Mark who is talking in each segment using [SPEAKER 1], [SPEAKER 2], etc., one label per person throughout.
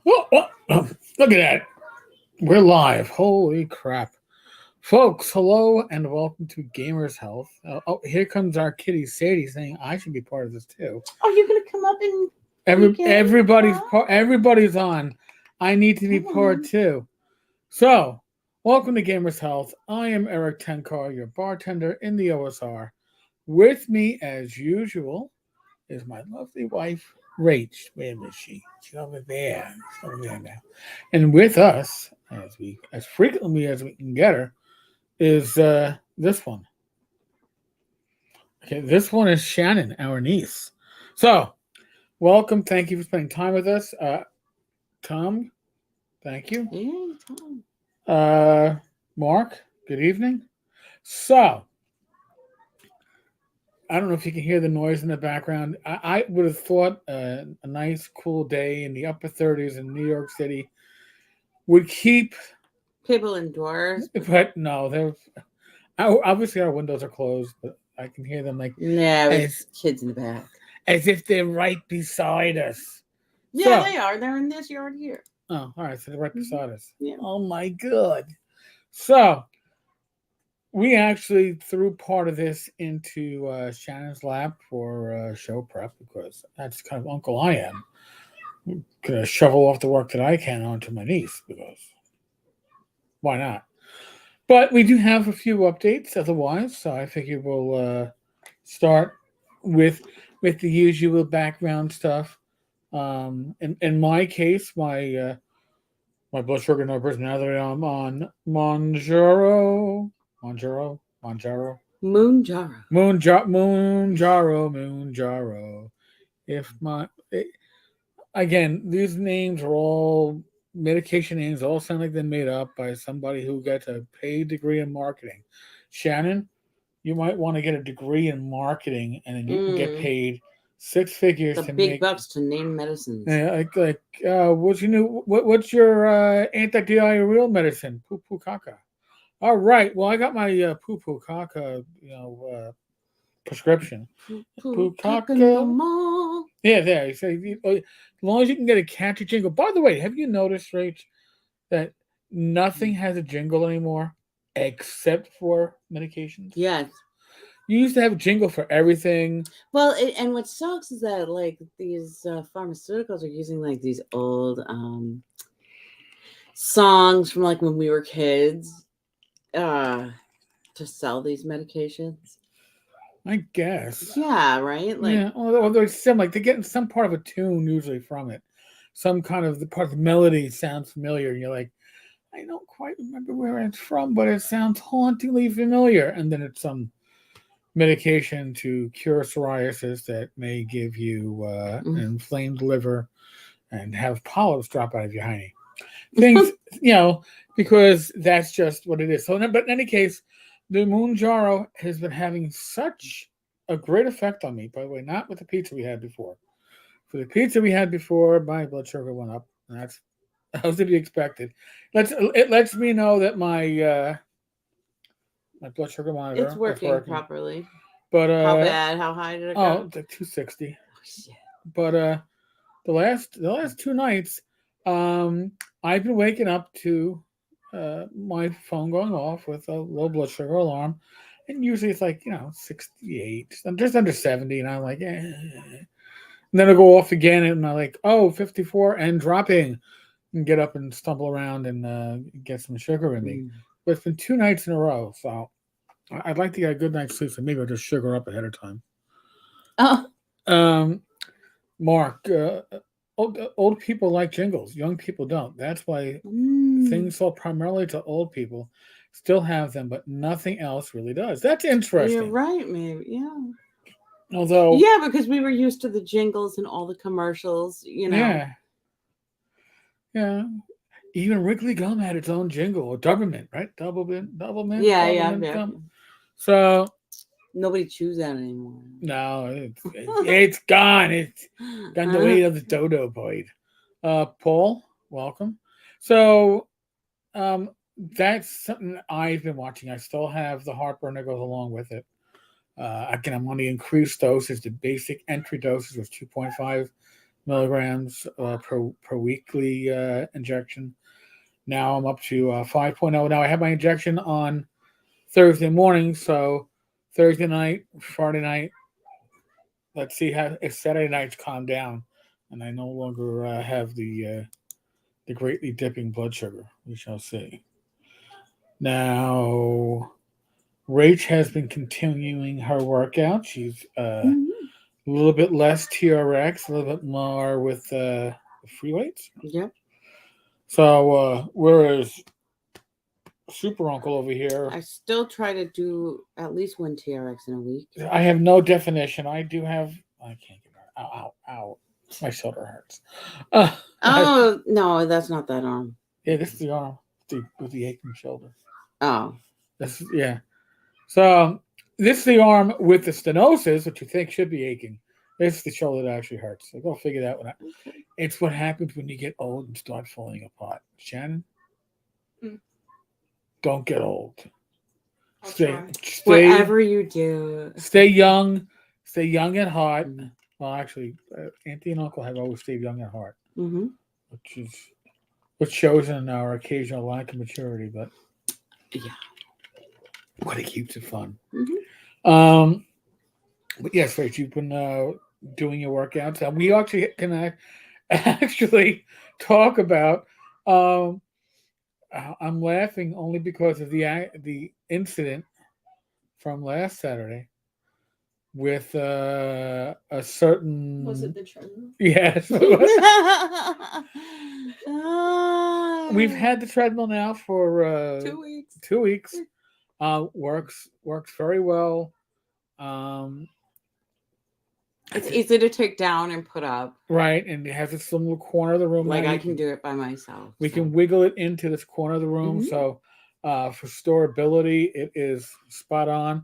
[SPEAKER 1] Look at that. We're live. Holy crap. Folks, hello and welcome to Gamers Health. Here comes our kitty Sadie saying I should be part of this too.
[SPEAKER 2] Oh, you're gonna come up and peek in? Huh?
[SPEAKER 1] Everybody's on. I need to be
[SPEAKER 2] Come
[SPEAKER 1] part
[SPEAKER 2] on.
[SPEAKER 1] too. So, welcome to Gamers Health. I am Rach Tenkar, your bartender in the OSR. With me, as usual, is my lovely wife, Rach. Where is she? She's over there. She's over there now. And with us, as frequently as we can get her, is this one. Okay, this one is Shannon, our niece. So, welcome. Thank you for spending time with us. Tom, thank you.
[SPEAKER 2] Yeah, Tom.
[SPEAKER 1] Uh, Mark, good evening. So, I don't know if you can hear the noise in the background. I would have thought a nice, cool day in the upper 30s in New York City would keep,
[SPEAKER 2] People indoors.
[SPEAKER 1] but no, they're obviously our windows are closed, but I can hear them like
[SPEAKER 2] Yeah, with
[SPEAKER 1] as
[SPEAKER 2] kids in the back.
[SPEAKER 1] as if they're right beside us.
[SPEAKER 2] Yeah,
[SPEAKER 1] So,
[SPEAKER 2] they are. They're in this yard here.
[SPEAKER 1] oh, all right, so they're right beside us.
[SPEAKER 2] Yeah.
[SPEAKER 1] Oh my god! So we actually threw part of this into Shannon's lap for show prep because that's kind of uncle I am. Gonna shovel off the work that I can onto my niece because why not? But we do have a few updates otherwise, so I figure we'll start with with the usual background stuff. In my case, my blood sugar numbers now that I'm on Monjaro,
[SPEAKER 2] Moonjaro.
[SPEAKER 1] Moonjaro. If my again, these names are all medication names, all sound like they're made up by somebody who gets a paid degree in marketing. Shannon, you might want to get a degree in marketing, and then you can get
[SPEAKER 2] Mm.
[SPEAKER 1] paid six figures
[SPEAKER 2] The
[SPEAKER 1] to
[SPEAKER 2] big
[SPEAKER 1] make.
[SPEAKER 2] bucks to name medicines.
[SPEAKER 1] What's your new? What's your anti-diarrheal medicine? Poo poo caca. All right. Well, I got my poo poo caca, prescription. Poo
[SPEAKER 2] Talking no
[SPEAKER 1] caca.
[SPEAKER 2] more.
[SPEAKER 1] Yeah, there. You say as long as you can get a catchy jingle. By the way, have you noticed, Rach, that nothing has a jingle anymore except for medications?
[SPEAKER 2] Yes.
[SPEAKER 1] You used to have a jingle for everything.
[SPEAKER 2] Well, and what sucks is that like these pharmaceuticals are using like these old songs from like when we were kids uh to sell these medications.
[SPEAKER 1] I guess.
[SPEAKER 2] Yeah, right? Like,
[SPEAKER 1] Yeah, although it's sim like they're getting some part of a tune usually from it. Some kind of the part of the melody sounds familiar, and you're like, I don't quite remember where it's from, but it sounds hauntingly familiar. And then it's some medication to cure psoriasis that may give you an inflamed liver and have polyps drop out of your hiney. Things, because that's just what it is. So, but in any case, the Moonjaro has been having such a great effect on me. By the way, not with the pizza we had before. For the pizza we had before, my blood sugar went up, and that's that was to be expected. It lets me know that my blood sugar
[SPEAKER 2] it's
[SPEAKER 1] monitor is
[SPEAKER 2] working
[SPEAKER 1] working.
[SPEAKER 2] properly.
[SPEAKER 1] But
[SPEAKER 2] How bad? How high did it
[SPEAKER 1] oh,
[SPEAKER 2] go?
[SPEAKER 1] it's like 260.
[SPEAKER 2] Oh, shit.
[SPEAKER 1] But the last two nights, um, I've been waking up to my phone going off with a low blood sugar alarm, and usually it's like 68, I'm just under 70, and I'm like, and then I go off again, and I'm like, oh, 54 and dropping, and get up and stumble around and get some sugar in me.
[SPEAKER 2] Mm.
[SPEAKER 1] But it's been 2 nights in a row, so I'd like to get a good night's sleep, so maybe I'll just sugar up ahead of time.
[SPEAKER 2] Oh,
[SPEAKER 1] Um, Mark, old people like jingles. Young people don't. That's why things sold primarily to old people still have them, but nothing else really does. That's
[SPEAKER 2] you're
[SPEAKER 1] interesting.
[SPEAKER 2] right, maybe. Yeah.
[SPEAKER 1] Although,
[SPEAKER 2] Yeah, because we were used to the jingles and all the commercials.
[SPEAKER 1] yeah, yeah, even Wrigley Gum had its own jingle, or Doublemint, right?
[SPEAKER 2] Yeah, yeah,
[SPEAKER 1] Doublemint
[SPEAKER 2] yeah.
[SPEAKER 1] gum. So
[SPEAKER 2] Nobody chews that anymore.
[SPEAKER 1] no, it's gone. It's gone the way of the dodo boy. Paul, welcome. So, um, that's something I've been watching. I still have the heartburn that goes along with it. Again, I'm on the increased dosage. The basic entry dosage was 2.5 milligrams per weekly injection. Now I'm up to 5.0. Now I have my injection on Thursday morning, so Thursday night, Friday night. Let's see how if Saturday night's calmed down, and I no longer have the greatly dipping blood sugar. We shall see. Now, Rach has been continuing her workout. She's a little bit less TRX, a little bit more with free weights.
[SPEAKER 2] Yep.
[SPEAKER 1] So, whereas Super Uncle over here,
[SPEAKER 2] I still try to do at least one TRX in a week.
[SPEAKER 1] I have no definition. I do have. I can't get it. Ow, ow, ow. My shoulder hurts.
[SPEAKER 2] Oh, no, that's not that arm.
[SPEAKER 1] Yeah, this is the arm with the aching shoulder.
[SPEAKER 2] Oh.
[SPEAKER 1] Yeah. So this is the arm with the stenosis, which you think should be aching. This is the shoulder that actually hurts. So go figure that one out.
[SPEAKER 2] Okay.
[SPEAKER 1] It's what happens when you get old and start falling apart. Shannon, don't get old. Stay,
[SPEAKER 2] whatever you do.
[SPEAKER 1] Stay young. Stay young at heart. Well, actually, Auntie and Uncle have always stayed young at heart, which shows in our occasional lack of maturity, but what it keeps it fun. But yes, Rach, you've been doing your workouts. We actually can actually talk about. I'm laughing only because of the incident from last Saturday with a certain.
[SPEAKER 3] Was it the treadmill?
[SPEAKER 1] Yes. We've had the treadmill now for
[SPEAKER 3] 2 weeks.
[SPEAKER 1] 2 weeks. Works very well.
[SPEAKER 2] It's easy to take down and put up.
[SPEAKER 1] Right, and it has this little corner of the room.
[SPEAKER 2] Like I can do it by myself.
[SPEAKER 1] We can wiggle it into this corner of the room. So for storability, it is spot on.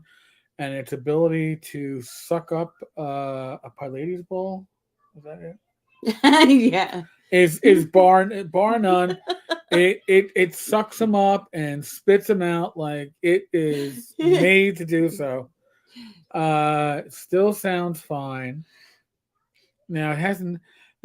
[SPEAKER 1] And its ability to suck up a Pilates ball. Is that it?
[SPEAKER 2] Yeah.
[SPEAKER 1] Is bar none. It sucks them up and spits them out like it is made to do so. It still sounds fine. Now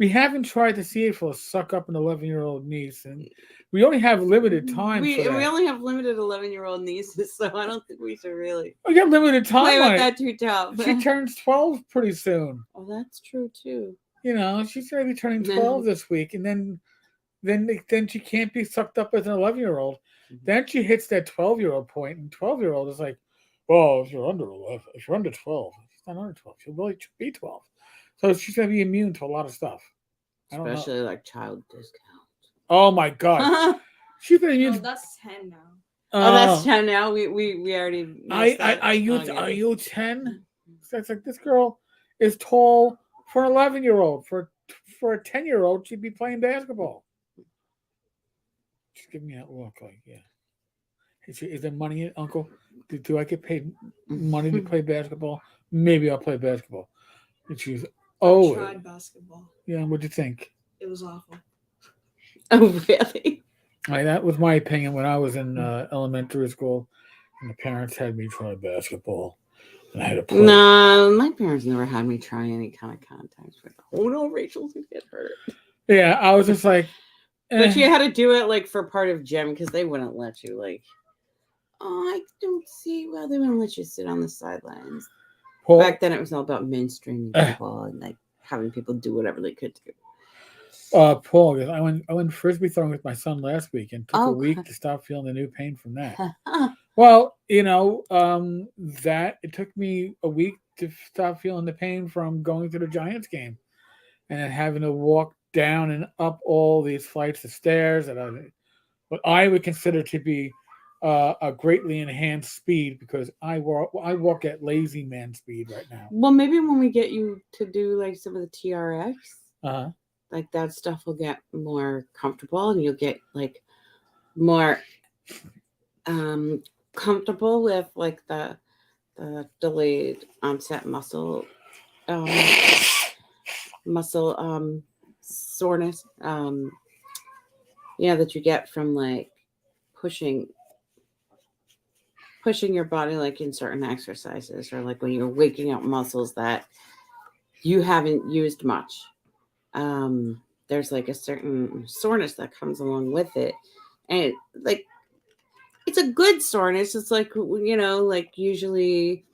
[SPEAKER 1] we haven't tried to see if it'll suck up an 11-year-old niece, and we only have limited time.
[SPEAKER 2] We only have limited 11-year-old nieces, so I don't think we should really.
[SPEAKER 1] We got limited time.
[SPEAKER 2] Play with that too tough.
[SPEAKER 1] She turns 12 pretty soon.
[SPEAKER 2] Oh, that's true too.
[SPEAKER 1] You know, she's going to be turning 12 this week, and then she can't be sucked up as an 11-year-old. Then she hits that 12-year-old point, and 12-year-old is like, well, if you're under 11, if you're under 12, she's not under 12. She'll really be 12. So she's going to be immune to a lot of stuff.
[SPEAKER 2] Especially like child discount.
[SPEAKER 1] Oh my God. She's been immune.
[SPEAKER 3] Oh, that's 10 now.
[SPEAKER 2] That's 10 now. We already.
[SPEAKER 1] Are you 10? It's like this girl is tall for an 11-year-old. For a 10-year-old, she'd be playing basketball. She's giving me that look like, yeah. Is there money in it, Uncle? Do I get paid money to play basketball? Maybe I'll play basketball. And she's
[SPEAKER 3] I tried basketball.
[SPEAKER 1] Yeah, what'd you think?
[SPEAKER 3] It was awful.
[SPEAKER 2] Oh, really?
[SPEAKER 1] That was my opinion when I was in elementary school, and the parents had me try basketball, and I had to play.
[SPEAKER 2] No, my parents never had me try any kind of contact with. Oh no, Rachel's gonna get hurt.
[SPEAKER 1] Yeah, I was just like.
[SPEAKER 2] But you had to do it like for part of gym because they wouldn't let you like. Oh, I don't see. Well, they wouldn't let you sit on the sidelines.
[SPEAKER 1] Paul,
[SPEAKER 2] back then, it was all about mainstreaming people and like having people do whatever they could do.
[SPEAKER 1] Paul, I went frisbee throwing with my son last week and took a week to stop feeling the new pain from that. Well, that it took me a week to stop feeling the pain from going to the Giants game and then having to walk down and up all these flights of stairs at what I would consider to be a greatly enhanced speed because I walk at lazy man speed right now.
[SPEAKER 2] Well, maybe when we get you to do like some of the TRX, like that stuff will get more comfortable and you'll get like more comfortable with like the delayed onset muscle soreness that you get from like pushing your body like in certain exercises or like when you're waking up muscles that you haven't used much there's like a certain soreness that comes along with it, and like it's a good soreness. It's like like usually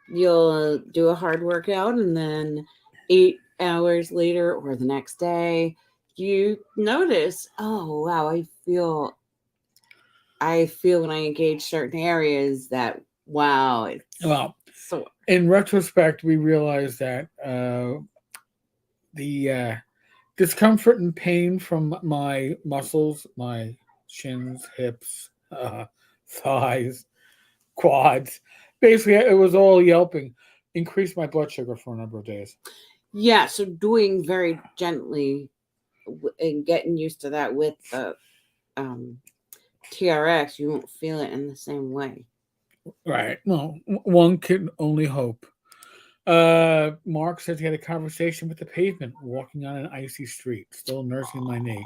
[SPEAKER 2] you'll do a hard workout and then 8 hours later or the next day you notice, oh wow, I feel when I engage certain areas that wow, it's sore.
[SPEAKER 1] In retrospect, we realized that the discomfort and pain from my muscles, my shins, hips, thighs, quads, basically it was all yelping, increased my blood sugar for a number of days.
[SPEAKER 2] Yeah, so doing very gently and getting used to that with the TRX, you won't feel it in the same way.
[SPEAKER 1] Right. No, one can only hope. Mark says he had a conversation with the pavement walking on an icy street, still nursing my knee.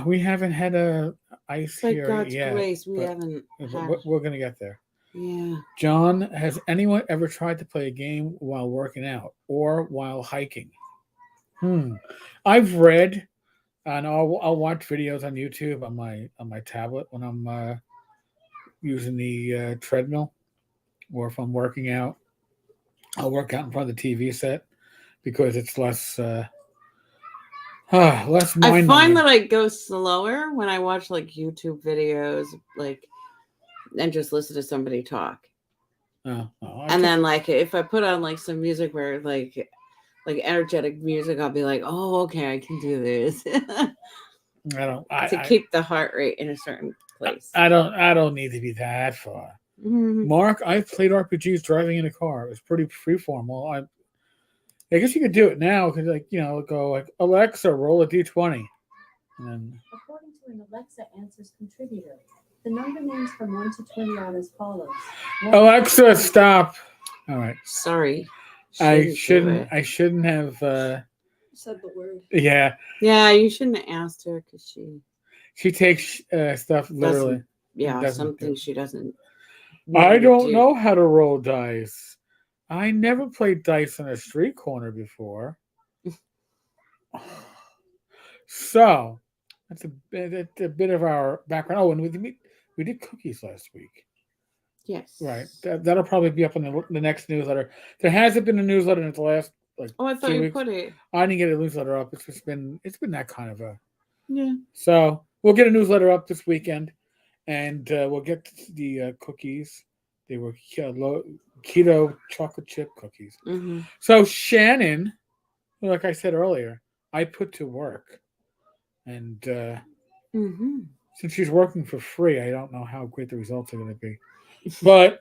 [SPEAKER 1] We haven't had a ice
[SPEAKER 2] By
[SPEAKER 1] here
[SPEAKER 2] God's
[SPEAKER 1] yet.
[SPEAKER 2] grace, we haven't had.
[SPEAKER 1] We're going to get there.
[SPEAKER 2] Yeah.
[SPEAKER 1] John, has anyone ever tried to play a game while working out or while hiking? I've read, and I'll watch videos on YouTube on my tablet when I'm using the treadmill, or if I'm working out. I'll work out in front of the TV set because it's less less mind.
[SPEAKER 2] I find that I go slower when I watch like YouTube videos, like, and just listen to somebody talk. And then like if I put on like some music where like energetic music, I'll be like, oh, okay, I can do this. To keep the heart rate in a certain place.
[SPEAKER 1] I don't need to be that far. Mm-hmm. Mark, I've played RPGs driving in a car. It was pretty freeform. Well, I guess you could do it now because, like, go like, Alexa, roll a d20. And then...
[SPEAKER 4] According to an Alexa Answers contributor, the number names from 1 to 20 are as follows.
[SPEAKER 1] Alexa, stop. All right.
[SPEAKER 2] Sorry.
[SPEAKER 1] I shouldn't have
[SPEAKER 3] said the word.
[SPEAKER 2] Yeah, you shouldn't have asked her because
[SPEAKER 1] she takes stuff literally.
[SPEAKER 2] Something she doesn't.
[SPEAKER 1] I don't know how to roll dice. I never played dice on a street corner before. So that's a bit of our background. Oh, and we did cookies last week.
[SPEAKER 2] Yes.
[SPEAKER 1] Right. That'll probably be up on the next newsletter. There hasn't been a newsletter in the last
[SPEAKER 2] I thought you put it.
[SPEAKER 1] I didn't get a newsletter up. It's been that kind of a.
[SPEAKER 2] Yeah.
[SPEAKER 1] So we'll get a newsletter up this weekend, and we'll get the cookies. They were keto chocolate chip cookies.
[SPEAKER 2] Mm-hmm.
[SPEAKER 1] So Shannon, like I said earlier, I put to work, and since she's working for free, I don't know how great the results are going to be. But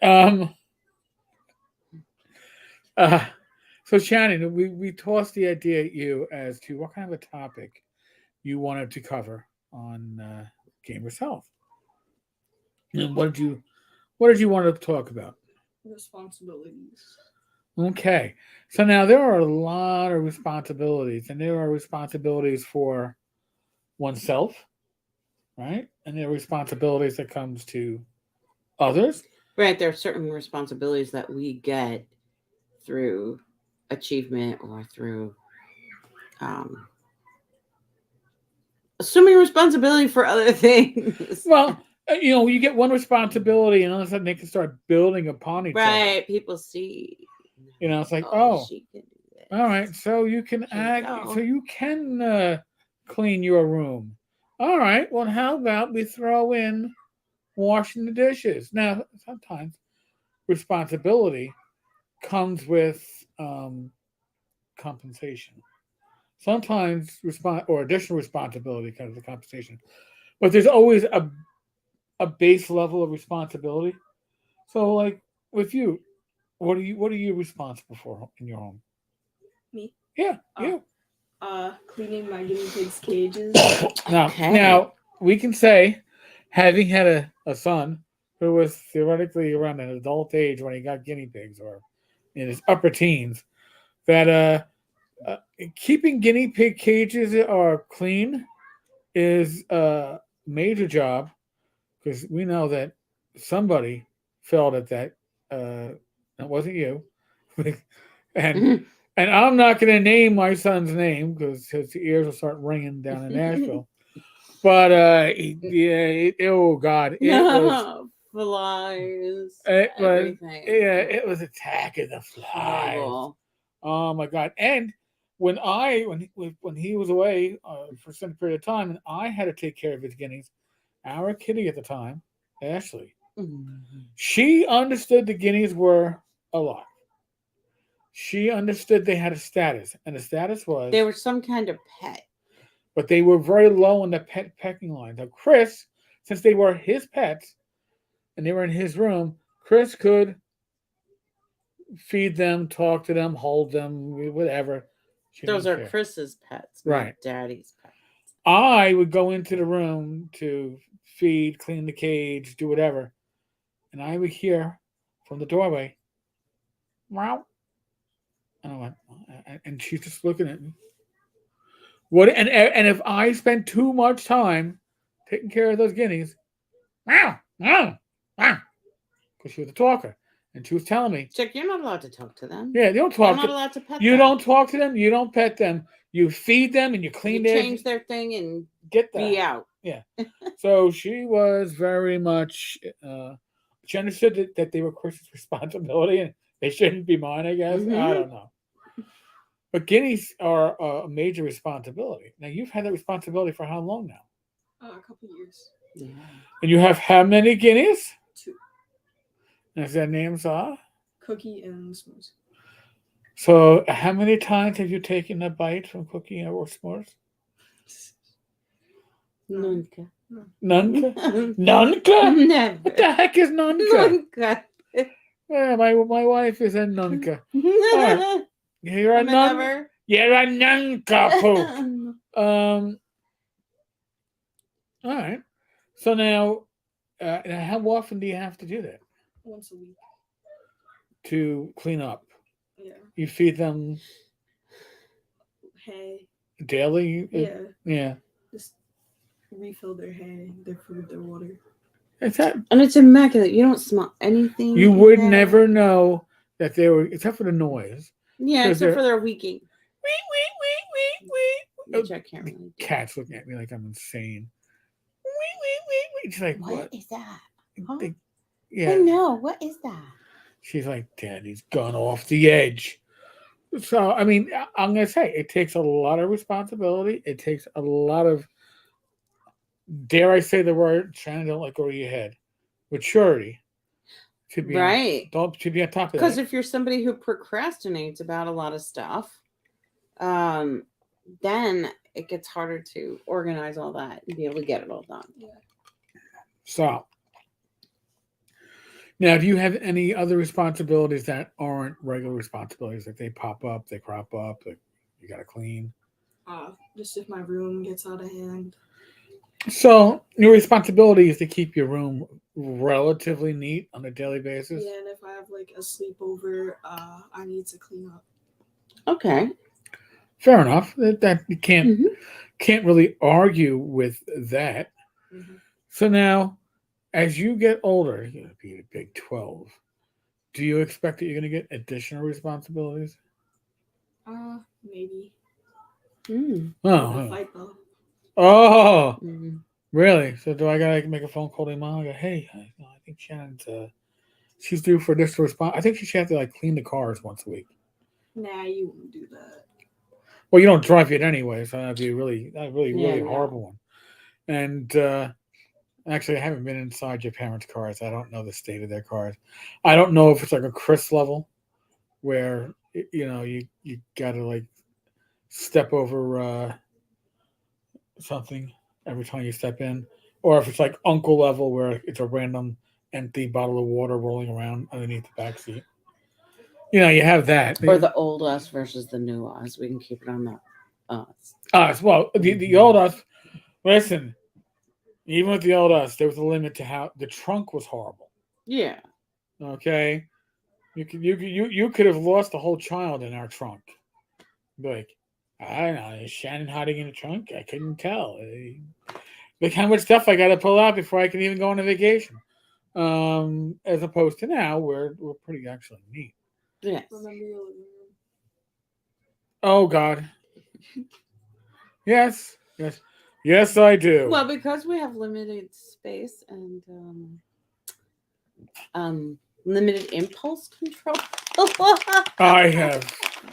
[SPEAKER 1] so Shannon, we tossed the idea at you as to what kind of a topic you wanted to cover on Gamer's Health. And what did you want to talk about?
[SPEAKER 3] Responsibilities.
[SPEAKER 1] Okay. So now there are a lot of responsibilities, and there are responsibilities for oneself, right? And there are responsibilities that comes to others.
[SPEAKER 2] Right. There are certain responsibilities that we get through achievement or through assuming responsibility for other things.
[SPEAKER 1] Well, you get one responsibility, and all of a sudden they can start building upon each other.
[SPEAKER 2] Right. People see.
[SPEAKER 1] It's like,
[SPEAKER 2] she can do this.
[SPEAKER 1] All right, so you can so you can clean your room. All right, well, how about we throw in washing the dishes? Now, sometimes responsibility comes with compensation. Sometimes additional responsibility comes with compensation, but there's always a base level of responsibility. So, like with you, what are you responsible for in your home?
[SPEAKER 3] Me?
[SPEAKER 1] Yeah, you.
[SPEAKER 3] Cleaning my guinea pigs' cages.
[SPEAKER 1] Now we can say, having had a son who was theoretically around an adult age when he got guinea pigs, or in his upper teens, that keeping guinea pig cages are clean is a major job, because we know that somebody felt that it wasn't you, and And I'm not going to name my son's name because his ears will start ringing down in Nashville. But oh God, it was
[SPEAKER 2] flies.
[SPEAKER 1] it was
[SPEAKER 2] Everything.
[SPEAKER 1] it was Attack of the Flies.
[SPEAKER 2] Horrible.
[SPEAKER 1] Oh my God! And when he was away for some period of time, and I had to take care of his guineas, our kitty at the time, Ashley, she understood the guineas were alive. She understood they had a status, and the status was
[SPEAKER 2] they were some kind of pet.
[SPEAKER 1] But they were very low on the pet pecking line. Now, Chris, since they were his pets and they were in his room, Chris could feed them, talk to them, hold them, whatever.
[SPEAKER 2] Those are Chris's pets,
[SPEAKER 1] right?
[SPEAKER 2] Not Daddy's pets.
[SPEAKER 1] I would go into the room to feed, clean the cage, do whatever, and I would hear from the doorway, "Meow," and I went, and she's just looking at me. What and if I spend too much time taking care of those guineas, meow, meow, meow, because she was a talker, and she was telling me,
[SPEAKER 2] Chick, you're not allowed to talk to them.
[SPEAKER 1] Yeah, you don't talk.
[SPEAKER 2] You're not allowed to pet
[SPEAKER 1] you
[SPEAKER 2] them.
[SPEAKER 1] don't talk to them. You don't pet them. You feed them and you clean
[SPEAKER 2] you change their thing and
[SPEAKER 1] get that.
[SPEAKER 2] Be out.
[SPEAKER 1] Yeah. So she was very much. She understood that they were Chris's responsibility and they shouldn't be mine. I guess I don't know. But guineas are a major responsibility. Now, you've had that responsibility for how long now?
[SPEAKER 3] A couple years.
[SPEAKER 2] Yeah.
[SPEAKER 1] And you have how many guineas?
[SPEAKER 3] 2.
[SPEAKER 1] And their names are?
[SPEAKER 3] Cookie and S'mores.
[SPEAKER 1] So, how many times have you taken a bite from Cookie or S'mores?
[SPEAKER 2] Nunca.
[SPEAKER 1] Nunca? Nunca?
[SPEAKER 2] Never.
[SPEAKER 1] What the heck is Nunca?
[SPEAKER 2] Nunca.
[SPEAKER 1] Yeah, my wife is a Nunca. Right. You're a nun. You're a Nunca poop. All right. So now, how often do you have to do that?
[SPEAKER 3] Once a week.
[SPEAKER 1] To clean up.
[SPEAKER 3] Yeah.
[SPEAKER 1] You feed them
[SPEAKER 3] hay.
[SPEAKER 1] Daily?
[SPEAKER 3] Yeah.
[SPEAKER 1] Yeah.
[SPEAKER 3] Just refill their hay, their food, their water.
[SPEAKER 1] Is that?
[SPEAKER 2] And it's immaculate. You don't smell anything.
[SPEAKER 1] You would never know that they were, except for the noise.
[SPEAKER 2] Yeah, except for their weeking.
[SPEAKER 1] Which
[SPEAKER 2] I can't really do.
[SPEAKER 1] Cats looking at me like I'm insane. She's like, what
[SPEAKER 2] is that? Huh?
[SPEAKER 1] Yeah.
[SPEAKER 2] I know. What is that?
[SPEAKER 1] She's like, Daddy's gone off the edge. So, I mean, I'm going to say it takes a lot of responsibility. It takes a lot of, dare I say the word, Shannon, don't let go of your head, maturity. To be
[SPEAKER 2] right.
[SPEAKER 1] To be on top of that.
[SPEAKER 2] Because if you're somebody who procrastinates about a lot of stuff, then it gets harder to organize all that and be able to get it all done.
[SPEAKER 3] Yeah.
[SPEAKER 1] So, now, do you have any other responsibilities that aren't regular responsibilities? Like they pop up, they crop up, like you got to clean?
[SPEAKER 3] Just if my room gets out of hand.
[SPEAKER 1] So, your responsibility is to keep your room relatively neat on a daily basis?
[SPEAKER 3] Yeah, and if I have like a sleepover, I need to clean up.
[SPEAKER 2] Okay.
[SPEAKER 1] Fair enough. That you can't really argue with that.
[SPEAKER 3] Mm-hmm.
[SPEAKER 1] So now, as you get older, you're going to be a big 12. Do you expect that you're going to get additional responsibilities?
[SPEAKER 3] Maybe.
[SPEAKER 1] Oh.
[SPEAKER 3] Fight though.
[SPEAKER 1] Oh. Really? So do I got to make a phone call to your mom? I go, hey, I think Shannon's she's due for this to respond. I think she should have to like clean the cars once a week.
[SPEAKER 3] Nah, you won't do that.
[SPEAKER 1] Well, you don't drive it anyway, so that'd be a really horrible one. And actually, I haven't been inside your parents' cars. I don't know the state of their cars. I don't know if it's like a Chris level, where you gotta like step over something every time you step in, or if it's like uncle level, where it's a random empty bottle of water rolling around underneath the back seat. You have that.
[SPEAKER 2] Or the old us versus the new us. We can keep it on the us.
[SPEAKER 1] Us. Well, the old us. Listen, even with the old us, there was a limit to how the trunk was horrible.
[SPEAKER 2] Yeah.
[SPEAKER 1] Okay. You could have lost a whole child in our trunk. Like, I don't know, is Shannon hiding in the trunk? I couldn't tell. Look how much stuff I got to pull out before I can even go on a vacation. As opposed to now, we're pretty actually neat.
[SPEAKER 2] Yes.
[SPEAKER 3] Remember your living room?
[SPEAKER 1] Oh God. Yes. Yes. Yes, I do.
[SPEAKER 2] Well, because we have limited space and limited impulse control.
[SPEAKER 1] I have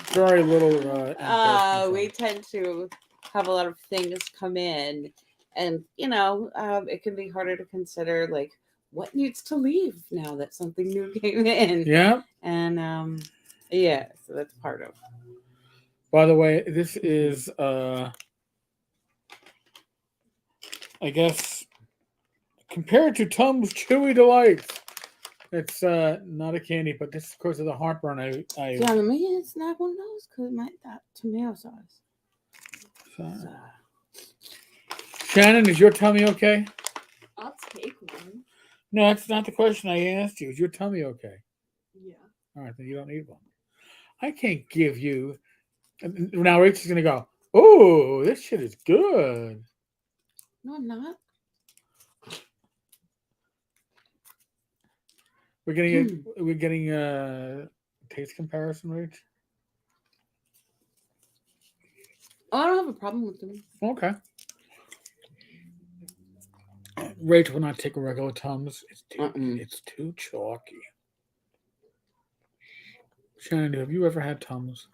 [SPEAKER 1] very little impulse
[SPEAKER 2] We
[SPEAKER 1] control.
[SPEAKER 2] tend to have a lot of things come in, and it can be harder to consider like what needs to leave now that something new came in.
[SPEAKER 1] Yeah.
[SPEAKER 2] And yeah, so that's part of.
[SPEAKER 1] By the way, this is I guess compared to Tums Chewy Delights, it's not a candy, but this because of the heartburn.
[SPEAKER 2] Yeah, let me snap one of those because that tomato sauce.
[SPEAKER 1] So. Shannon, is your tummy okay?
[SPEAKER 3] I'll take one.
[SPEAKER 1] No, that's not the question I asked you. Is your tummy okay?
[SPEAKER 3] Yeah.
[SPEAKER 1] All right, then you don't need one. I can't give you. Now Rachel's gonna go. Oh, this shit is good.
[SPEAKER 2] No, I'm not.
[SPEAKER 1] We're getting taste comparison, Rach.
[SPEAKER 2] Oh, I don't have a problem with them.
[SPEAKER 1] Okay. Rach will not take a regular Tums. It's too chalky. Shannon, have you ever had Tums?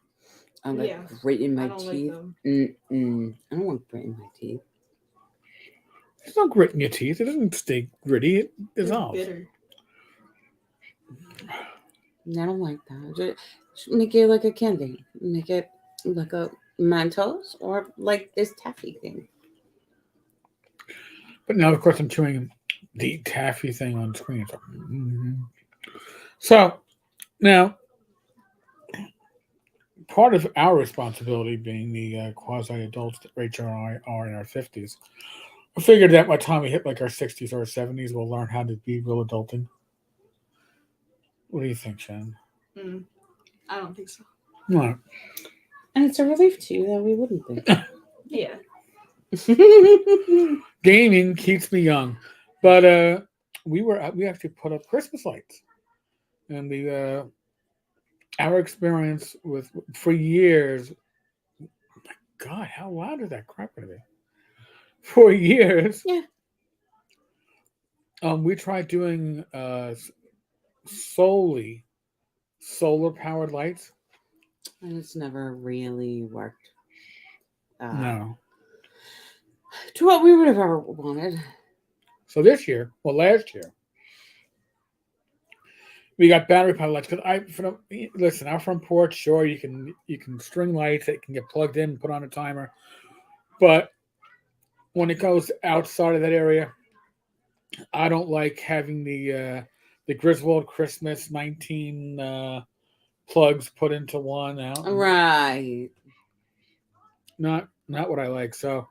[SPEAKER 2] I'm like gritting my teeth.
[SPEAKER 3] Like
[SPEAKER 2] I don't want grit in my teeth.
[SPEAKER 1] It's not grit in your teeth. It doesn't stay gritty. It dissolves.
[SPEAKER 3] It's bitter.
[SPEAKER 2] I don't like that. Just make it like a candy. Make it like a Mentos or like this taffy thing.
[SPEAKER 1] But now, of course, I'm chewing the taffy thing on screen. So now, part of our responsibility, being the quasi-adults that Rachel and I are in our 50s, I figured that by the time we hit like our 60s or our 70s, we'll learn how to be real adulting. What do you think, Shannon?
[SPEAKER 3] I don't think so.
[SPEAKER 1] No.
[SPEAKER 2] And it's a relief to you that we wouldn't be.
[SPEAKER 3] Yeah.
[SPEAKER 1] Gaming keeps me young, but we actually put up Christmas lights, and our experience for years. My God, how loud is that crap gonna be? For years,
[SPEAKER 2] Yeah.
[SPEAKER 1] We tried doing solely solar powered lights.
[SPEAKER 2] And it's never really worked.
[SPEAKER 1] No.
[SPEAKER 2] To what we would have ever wanted.
[SPEAKER 1] So last year, we got battery powered lights because listen, our front porch, sure, you can string lights that can get plugged in and put on a timer, but when it goes outside of that area, I don't like having the Griswold Christmas 19 plugs put into one out.
[SPEAKER 2] Right.
[SPEAKER 1] Not what I like. So,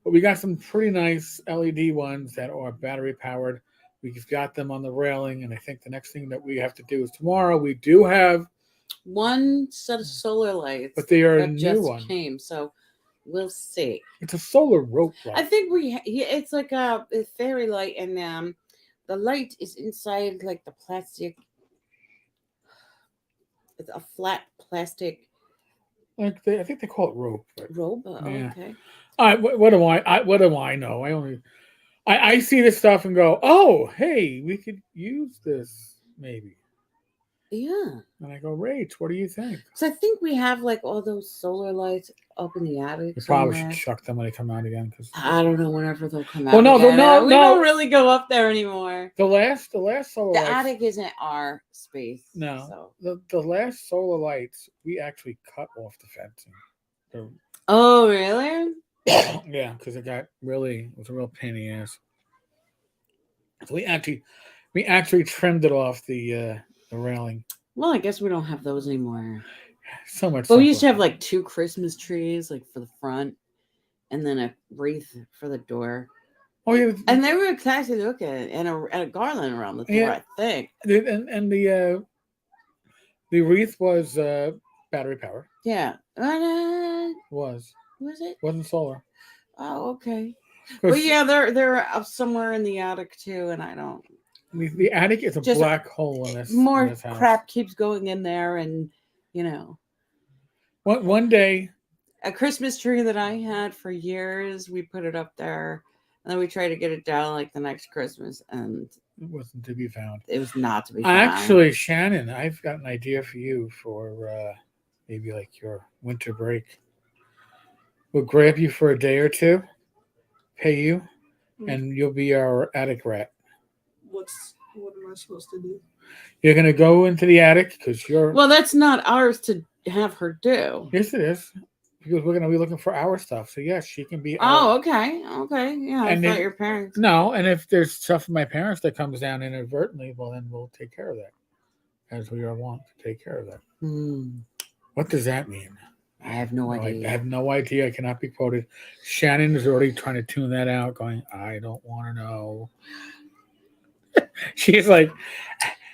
[SPEAKER 1] but we got some pretty nice LED ones that are battery powered. We've got them on the railing, and I think the next thing that we have to do is tomorrow. We do have
[SPEAKER 2] one set of solar lights,
[SPEAKER 1] but they are a
[SPEAKER 2] that
[SPEAKER 1] new
[SPEAKER 2] just
[SPEAKER 1] one.
[SPEAKER 2] Came, so we'll see.
[SPEAKER 1] It's a solar rope light.
[SPEAKER 2] I think it's like a fairy light, and the light is inside like the plastic. It's a flat plastic.
[SPEAKER 1] I think they call it rope.
[SPEAKER 2] Rope.
[SPEAKER 1] Yeah.
[SPEAKER 2] Okay.
[SPEAKER 1] All right. What do I know? I see this stuff and go, oh, hey, we could use this maybe.
[SPEAKER 2] Yeah.
[SPEAKER 1] And I go, Rach, what do you think?
[SPEAKER 2] So I think we have like all those solar lights up in the attic.
[SPEAKER 1] We probably should chuck them when they come out again. Cause
[SPEAKER 2] I don't know whenever they'll come out.
[SPEAKER 1] Well, no,
[SPEAKER 2] we don't really go up there anymore.
[SPEAKER 1] The last solar lights.
[SPEAKER 2] The attic isn't our space.
[SPEAKER 1] No. So. The last solar lights, we actually cut off the fencing.
[SPEAKER 2] Oh, really?
[SPEAKER 1] Yeah, because it was a real pain in the ass. So we actually trimmed it off the railing.
[SPEAKER 2] Well, I guess we don't have those anymore.
[SPEAKER 1] So much.
[SPEAKER 2] But we used to have like 2 Christmas trees, like for the front, and then a wreath for the door.
[SPEAKER 1] Oh yeah,
[SPEAKER 2] and they were classy looking, and a garland around the door. I think.
[SPEAKER 1] And the wreath was battery powered.
[SPEAKER 2] Yeah.
[SPEAKER 1] Was
[SPEAKER 2] it?
[SPEAKER 1] Wasn't solar.
[SPEAKER 2] Oh, okay. But yeah, they're up somewhere in the attic too, and I don't.
[SPEAKER 1] The attic is a black hole in this.
[SPEAKER 2] More
[SPEAKER 1] in this house.
[SPEAKER 2] crap keeps going in there, and
[SPEAKER 1] One day,
[SPEAKER 2] a Christmas tree that I had for years, we put it up there, and then we tried to get it down like the next Christmas, and
[SPEAKER 1] it wasn't to be found.
[SPEAKER 2] it was not to be found.
[SPEAKER 1] Actually, Shannon, I've got an idea for you for maybe like your winter break. We'll grab you for a day or two, pay you, and you'll be our attic rat.
[SPEAKER 3] What am I supposed to do?
[SPEAKER 1] You're gonna go into the attic because you're.
[SPEAKER 2] Well, that's not ours to have her do.
[SPEAKER 1] Yes, it is. Because we're gonna be looking for our stuff. So yes, she can be.
[SPEAKER 2] Oh, okay, yeah.
[SPEAKER 1] And
[SPEAKER 2] I thought
[SPEAKER 1] if-
[SPEAKER 2] your parents.
[SPEAKER 1] No, and if there's stuff from my parents that comes down inadvertently, well, then we'll take care of that, as we are wont to take care of that. What does that mean?
[SPEAKER 2] I have no idea.
[SPEAKER 1] I have no idea. I cannot be quoted. Shannon is already trying to tune that out, going, I don't want to know. She's like,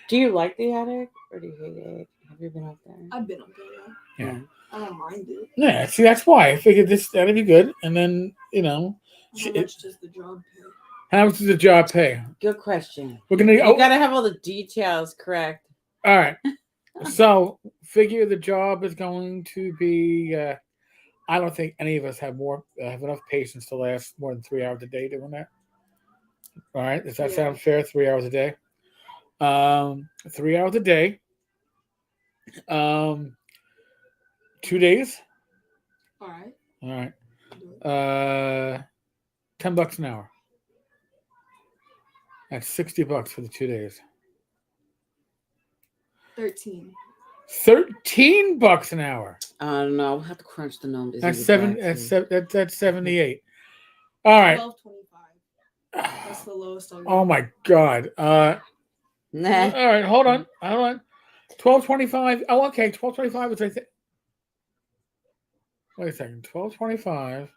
[SPEAKER 2] do you like the attic or do you hate it? Have you been up there?
[SPEAKER 3] I've been up there.
[SPEAKER 1] Yeah.
[SPEAKER 3] I don't mind it.
[SPEAKER 1] Yeah, see, that's why I figured that'd be good. And then,
[SPEAKER 3] How much does the job pay?
[SPEAKER 1] how much does the job pay?
[SPEAKER 2] Good question.
[SPEAKER 1] We're gonna.
[SPEAKER 2] You gotta have all the details correct.
[SPEAKER 1] All right. So, figure the job is going to be. I don't think any of us have enough patience to last more than 3 hours a day doing that. All right. Does that sound fair? 3 hours a day. 3 hours a day. 2 days.
[SPEAKER 3] All right.
[SPEAKER 1] All right. $10 an hour. That's $60 for the 2 days.
[SPEAKER 3] 13.
[SPEAKER 1] $13 an hour.
[SPEAKER 2] I don't know. We'll have to crunch the numbers.
[SPEAKER 1] That's that's 78. All right.
[SPEAKER 3] $12.25. That's the lowest I'll get.
[SPEAKER 1] Oh my God.
[SPEAKER 2] Nah.
[SPEAKER 1] All right, hold on. $12.25. Oh, okay. $12.25 was I think. Wait a second. $12.25.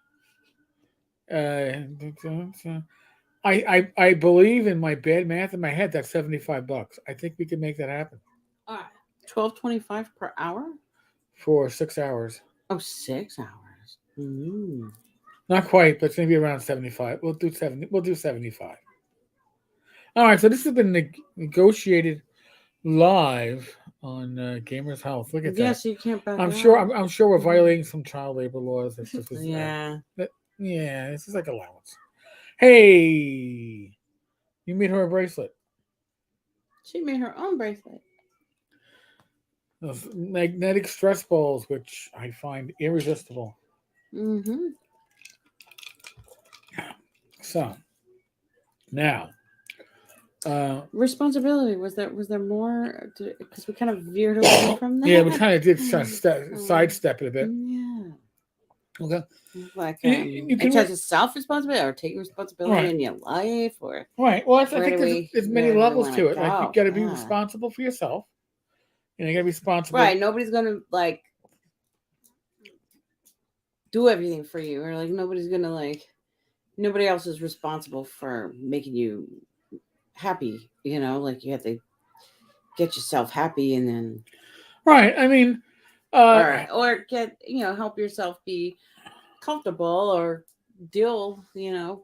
[SPEAKER 1] I believe in my bad math in my head. That's $75. I think we can make that happen.
[SPEAKER 3] All right.
[SPEAKER 2] $12.25 per hour
[SPEAKER 1] for 6 hours.
[SPEAKER 2] Oh, 6 hours.
[SPEAKER 1] Not quite, but it's gonna be around 75. We'll do 70. We'll do 75. All right. So this has been negotiated live on Gamers Health. Look at that.
[SPEAKER 2] Yes, you can't back
[SPEAKER 1] I'm
[SPEAKER 2] out.
[SPEAKER 1] sure. I'm sure we're violating some child labor laws. This is,
[SPEAKER 2] Yeah.
[SPEAKER 1] yeah. This is like allowance. Hey, you made her a bracelet.
[SPEAKER 2] She made her own bracelet.
[SPEAKER 1] Those magnetic stress balls, which I find irresistible. So now,
[SPEAKER 2] responsibility was there more? Because we kind of veered away from that.
[SPEAKER 1] Yeah, we kind of did sidestep it a bit.
[SPEAKER 2] Yeah.
[SPEAKER 1] Okay.
[SPEAKER 2] Like
[SPEAKER 1] you
[SPEAKER 2] in
[SPEAKER 1] can
[SPEAKER 2] terms of self-responsibility or taking responsibility in your life, or
[SPEAKER 1] right. Well, I think there's many levels to it.
[SPEAKER 2] Go?
[SPEAKER 1] Like you got to be responsible for yourself. You got to be responsible.
[SPEAKER 2] Right. Nobody's gonna like do everything for you, or like nobody else is responsible for making you happy. Like you have to get yourself happy, and then
[SPEAKER 1] right. I mean,
[SPEAKER 2] or get help yourself be comfortable or deal.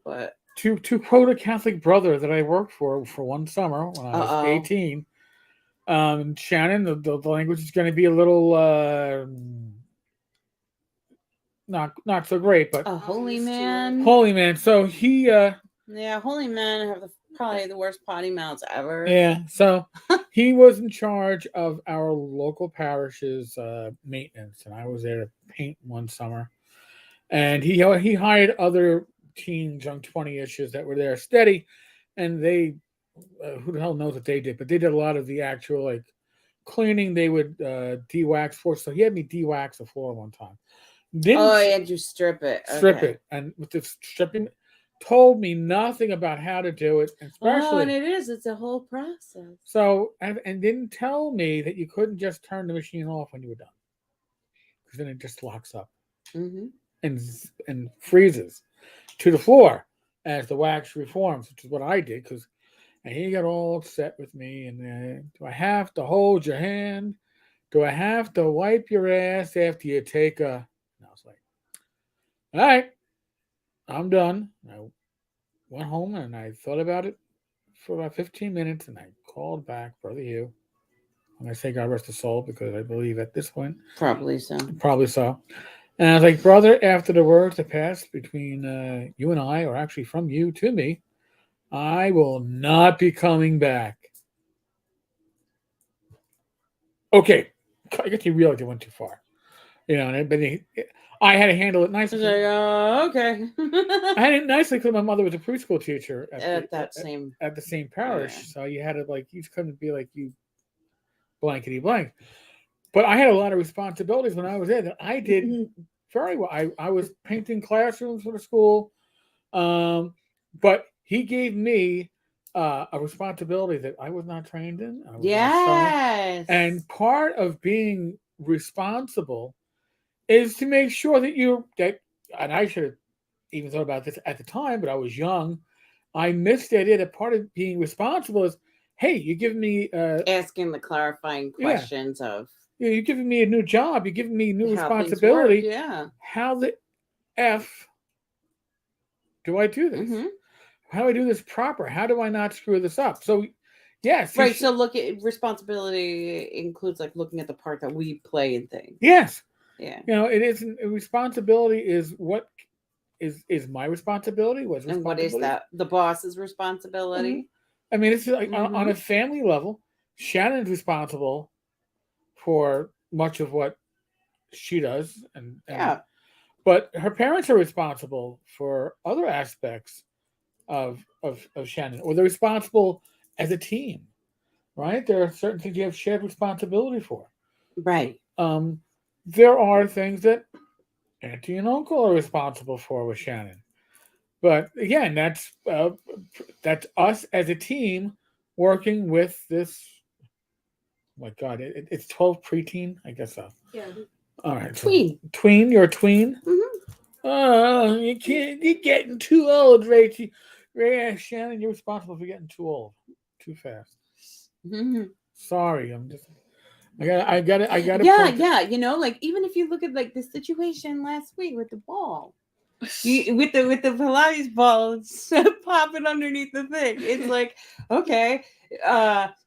[SPEAKER 2] But
[SPEAKER 1] to quote a Catholic brother that I worked for one summer when I was 18. Shannon, the language is going to be a little not so great, but
[SPEAKER 2] a holy man.
[SPEAKER 1] So he
[SPEAKER 2] holy men have probably the worst potty mouths ever.
[SPEAKER 1] Yeah, so he was in charge of our local parish's maintenance, and I was there to paint one summer. And he hired other teens, young 20-ishers that were there steady, and they who the hell knows what they did, but they did a lot of the actual cleaning. They would de-wax floors. So he had me de-wax the floor one time.
[SPEAKER 2] He had you strip it.
[SPEAKER 1] Strip it. And with the stripping, told me nothing about how to do it. Especially,
[SPEAKER 2] and it's a whole process.
[SPEAKER 1] So, and didn't tell me that you couldn't just turn the machine off when you were done. Because then it just locks up. And freezes to the floor as the wax reforms, which is what I did, and he got all upset with me. And do I have to hold your hand? Do I have to wipe your ass after you take a? And I was like, all right, I'm done. I went home and I thought about it for about 15 minutes, and I called back, Brother Hugh. I'm going to say God rest his soul because I believe at this point,
[SPEAKER 2] Probably so.
[SPEAKER 1] probably so. And I was like, brother, after the words that passed between you and I, or actually from you to me, I will not be coming back. Okay. I guess he realized it went too far. But I had to handle it
[SPEAKER 2] I
[SPEAKER 1] nicely.
[SPEAKER 2] was like, okay.
[SPEAKER 1] I had it nicely because my mother was a preschool teacher
[SPEAKER 2] at
[SPEAKER 1] the same parish.
[SPEAKER 2] Yeah.
[SPEAKER 1] So you had to you couldn't be like you blankety blank. But I had a lot of responsibilities when I was there that I did very well. I was painting classrooms for the school. But he gave me a responsibility that I was not trained in.
[SPEAKER 2] Yes.
[SPEAKER 1] And part of being responsible is to make sure that and I should have even thought about this at the time, but I was young. I missed the idea that part of being responsible is, hey, you give me
[SPEAKER 2] asking the clarifying questions of
[SPEAKER 1] you're giving me a new job, you're giving me a new responsibility.
[SPEAKER 2] Yeah.
[SPEAKER 1] How the F do I do this?
[SPEAKER 2] Mm-hmm.
[SPEAKER 1] How do I do this proper? How do I not screw this up? So, yes.
[SPEAKER 2] Right. So look at responsibility includes like looking at the part that we play in things.
[SPEAKER 1] Yes.
[SPEAKER 2] Yeah.
[SPEAKER 1] It isn't responsibility is what is my responsibility.
[SPEAKER 2] And what is that? The boss's responsibility.
[SPEAKER 1] Mm-hmm. I mean, it's like on a family level, Shannon's responsible for much of what she does. And but her parents are responsible for other aspects of Shannon, or they're responsible as a team, right? There are certain things you have shared responsibility for.
[SPEAKER 2] Right.
[SPEAKER 1] There are things that auntie and uncle are responsible for with Shannon. But again, that's us as a team working with this. Oh my God, it's 12 preteen, I guess so.
[SPEAKER 3] Yeah.
[SPEAKER 1] All right,
[SPEAKER 2] tween.
[SPEAKER 1] So, tween, you're a tween.
[SPEAKER 2] Mm-hmm.
[SPEAKER 1] Oh, you can't. You're getting too old, Rachel. Shannon, you're responsible for getting too old, too fast.
[SPEAKER 2] Mm-hmm.
[SPEAKER 1] Sorry, I'm just. I got it.
[SPEAKER 2] Yeah. Like even if you look at like the situation last week with the ball, with the Pilates ball popping underneath the thing, it's like okay,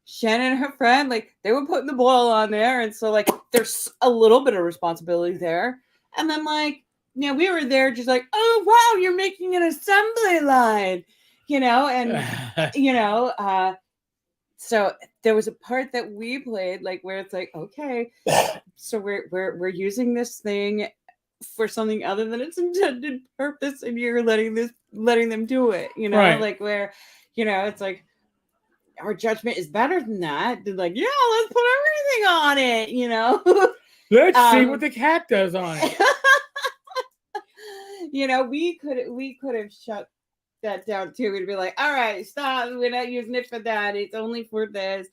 [SPEAKER 2] Shannon and her friend like they were putting the ball on there, and so like there's a little bit of responsibility there, and then like we were there just like oh wow you're making an assembly line, and so there was a part that we played like where it's like okay so we're using this thing for something other than its intended purpose and you're letting them do it
[SPEAKER 1] right.
[SPEAKER 2] Like where it's like our judgment is better than that. They're like, yeah, let's put everything on it,
[SPEAKER 1] Let's see what the cat does on it.
[SPEAKER 2] We could have shut that down too. We'd be like, all right, stop. We're not using it for that. It's only for this,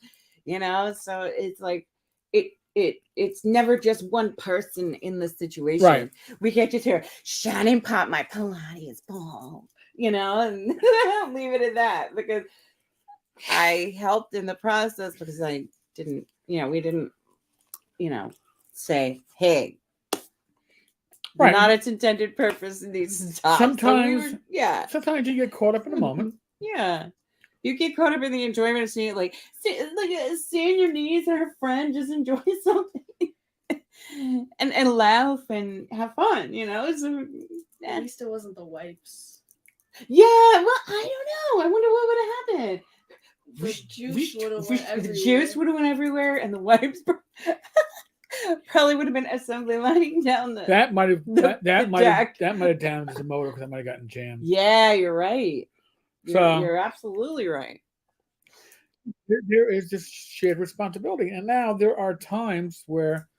[SPEAKER 2] So it's like it's never just one person in the situation.
[SPEAKER 1] Right.
[SPEAKER 2] We can't just hear Shannon pop my Pilates ball, and leave it at that because I helped in the process because I didn't, we didn't, say, hey, right. Not its intended purpose needs to stop.
[SPEAKER 1] Sometimes you get caught up in the moment.
[SPEAKER 2] Yeah. You get caught up in the enjoyment of seeing it, like seeing your niece or her friend just enjoy something and laugh and have fun, So,
[SPEAKER 3] at least it wasn't the wipes.
[SPEAKER 2] Yeah, well, I don't know. I wonder what would have happened.
[SPEAKER 3] The juice would have went everywhere.
[SPEAKER 2] The juice would have went everywhere, and the wipes probably would have been assembly lining down the.
[SPEAKER 1] That might have damaged the motor because I might have gotten jammed.
[SPEAKER 2] Yeah, you're right. You're absolutely right.
[SPEAKER 1] There is this shared responsibility, and now there are times where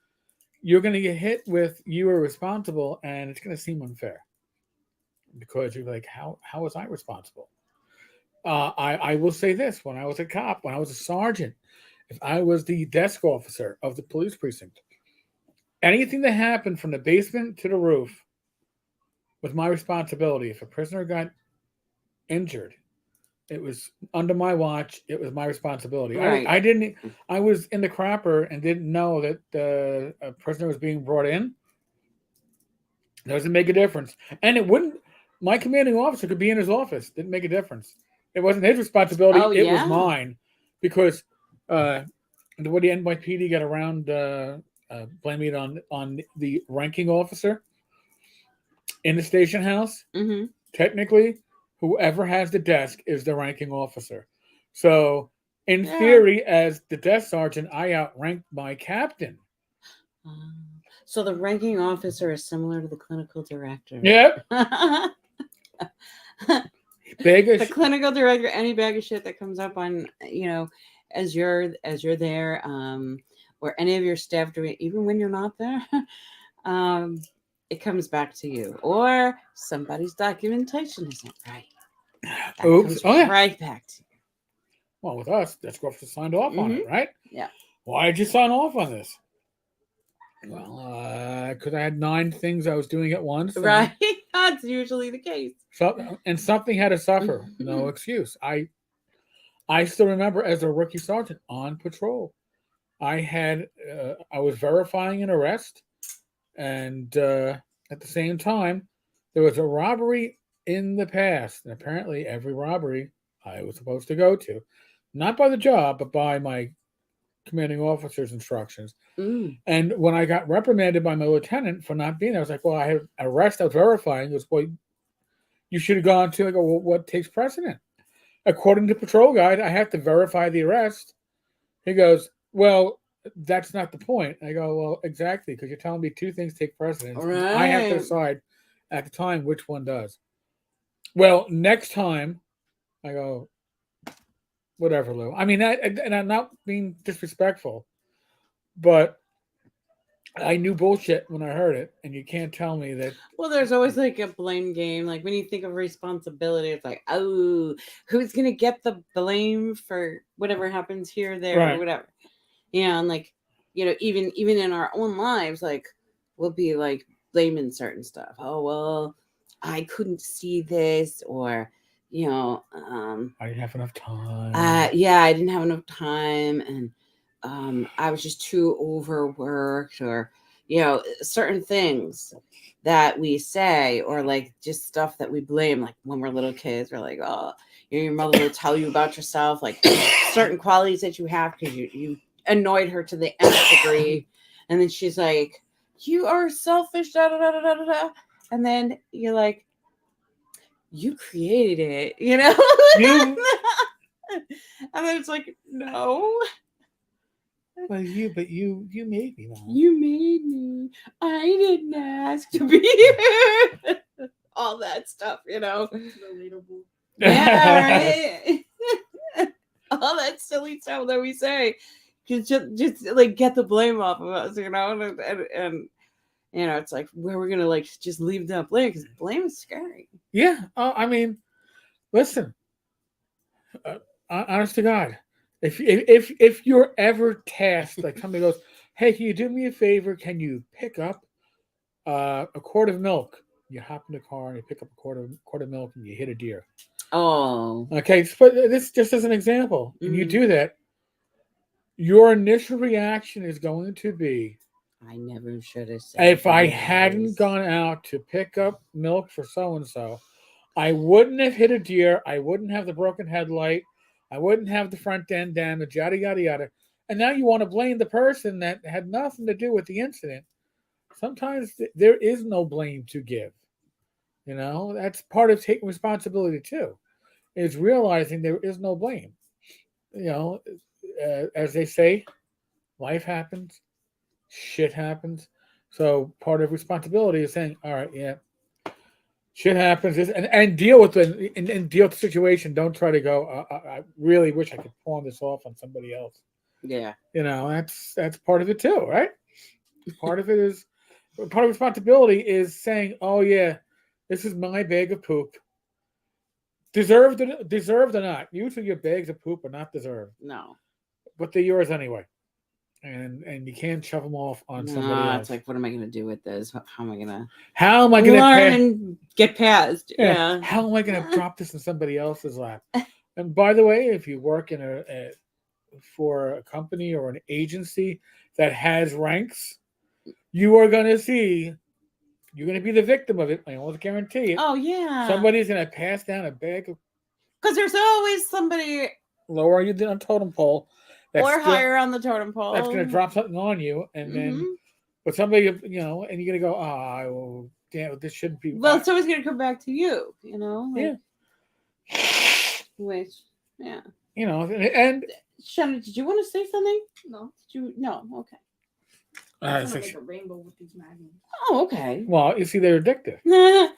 [SPEAKER 1] you're going to get hit with you are responsible, and it's going to seem unfair because you're like, how was I responsible? I will say this: when I was a cop, when I was a sergeant, if I was the desk officer of the police precinct, anything that happened from the basement to the roof was my responsibility. If a prisoner got injured, it was under my watch. It was my responsibility. Right. I was in the crapper and didn't know that a prisoner was being brought in. It doesn't make a difference. And it wouldn't. My commanding officer could be in his office. Didn't make a difference. It wasn't his responsibility. It was mine because what the NYPD got around blaming it on the ranking officer in the station house.
[SPEAKER 2] Mm-hmm.
[SPEAKER 1] Technically, whoever has the desk is the ranking officer. So, in theory, as the desk sergeant, I outranked my captain.
[SPEAKER 2] So the ranking officer is similar to the clinical director.
[SPEAKER 1] Yep.
[SPEAKER 2] The clinical director, any bag of shit that comes up on, as you're there, or any of your staff doing, even when you're not there, it comes back to you, or somebody's documentation isn't right. That
[SPEAKER 1] Oops!
[SPEAKER 2] Right back to you.
[SPEAKER 1] Well, with us, that's officer signed off on it, right?
[SPEAKER 2] Yeah.
[SPEAKER 1] Why did you sign off on this? Well, because I had 9 things I was doing at once.
[SPEAKER 2] Right. That's usually the case.
[SPEAKER 1] And something had to suffer. No excuse. I still remember as a rookie sergeant on patrol, I was verifying an arrest, and at the same time, there was a robbery in the past. And apparently every robbery I was supposed to go to, not by the job, but by my commanding officer's instructions. And when I got reprimanded by my lieutenant for not being there, I was like, well, I had an arrest I was verifying. He goes, well, you should have gone to. I go, well, what takes precedent? According to patrol guide, I have to verify the arrest. He goes, well, that's not the point. I go, well, exactly, because you're telling me 2 things take precedence.
[SPEAKER 2] Right.
[SPEAKER 1] I have to decide at the time which one does. Well, next time, I go, whatever, Lou. I mean, and I'm not being disrespectful, but I knew bullshit when I heard it, and you can't tell me that.
[SPEAKER 2] Well, there's always like a blame game. Like when you think of responsibility, it's like, oh, who's gonna get the blame for whatever happens here, there,
[SPEAKER 1] Right.
[SPEAKER 2] or whatever? Yeah, and like, even in our own lives, like we'll be like blaming certain stuff. Oh well, I couldn't see this, or
[SPEAKER 1] I didn't have enough time.
[SPEAKER 2] Yeah, I didn't have enough time, and I was just too overworked, or certain things that we say, or like just stuff that we blame. Like when we're little kids, we're like, oh, your mother will tell you about yourself, like certain qualities that you have because you annoyed her to the nth degree, and then she's like, you are selfish, da da da da da da, and then you're like, you created it, and then it's like, no.
[SPEAKER 1] Well, you made me, Mom.
[SPEAKER 2] You made me. I didn't ask to be here. All that stuff,
[SPEAKER 3] Relatable.
[SPEAKER 2] Yeah, right. All that silly stuff that we say, just like get the blame off of us, and it's like where we're gonna like just leave that blame, because blame is scary.
[SPEAKER 1] Yeah, I mean, listen, honest to God. If you're ever tasked, like somebody goes, hey, can you do me a favor? Can you pick up a quart of milk? You hop in the car and you pick up a quart of milk and you hit a deer.
[SPEAKER 2] Oh.
[SPEAKER 1] Okay, but this just as an example. And you do that, your initial reaction is going to be,
[SPEAKER 2] I never should have said
[SPEAKER 1] if I hadn't gone out to pick up milk for so-and-so, I wouldn't have hit a deer. I wouldn't have the broken headlight. I wouldn't have the front end damage, yada, yada, yada. And now you want to blame the person that had nothing to do with the incident. Sometimes there is no blame to give. That's part of taking responsibility too, is realizing there is no blame. As they say, life happens, shit happens. So part of responsibility is saying, all right, yeah, shit happens, and deal with it, and deal with the situation. Don't try to go, I really wish I could pawn this off on somebody else.
[SPEAKER 2] Yeah.
[SPEAKER 1] That's part of it too, right? Part of responsibility is saying, oh yeah, this is my bag of poop. Deserved or not. Usually your bags of poop are not deserved.
[SPEAKER 2] No.
[SPEAKER 1] But they're yours anyway. And you can't shove them off on somebody else.
[SPEAKER 2] It's like, what am I going to do with this? How am I going
[SPEAKER 1] to
[SPEAKER 2] learn and get past? Yeah.
[SPEAKER 1] How am I going to drop this in somebody else's lap? And by the way, if you work in for a company or an agency that has ranks, you are going to see, you're going to be the victim of it. I almost guarantee it.
[SPEAKER 2] Oh, yeah.
[SPEAKER 1] Somebody's going to pass down a bag of...
[SPEAKER 2] Because there's always somebody
[SPEAKER 1] lower you on totem pole
[SPEAKER 2] or higher on the totem pole.
[SPEAKER 1] That's going to drop something on you, and then, but somebody, and you're going to go, well, damn, this shouldn't be.
[SPEAKER 2] Well, it's always going to come back to you, Like, which,
[SPEAKER 1] and
[SPEAKER 2] Shannon, did you want to say something?
[SPEAKER 3] No.
[SPEAKER 2] No, okay.
[SPEAKER 3] I'm trying to make a rainbow with these magnets.
[SPEAKER 2] Oh, okay.
[SPEAKER 1] Well, you see, they're addictive.
[SPEAKER 2] Yeah,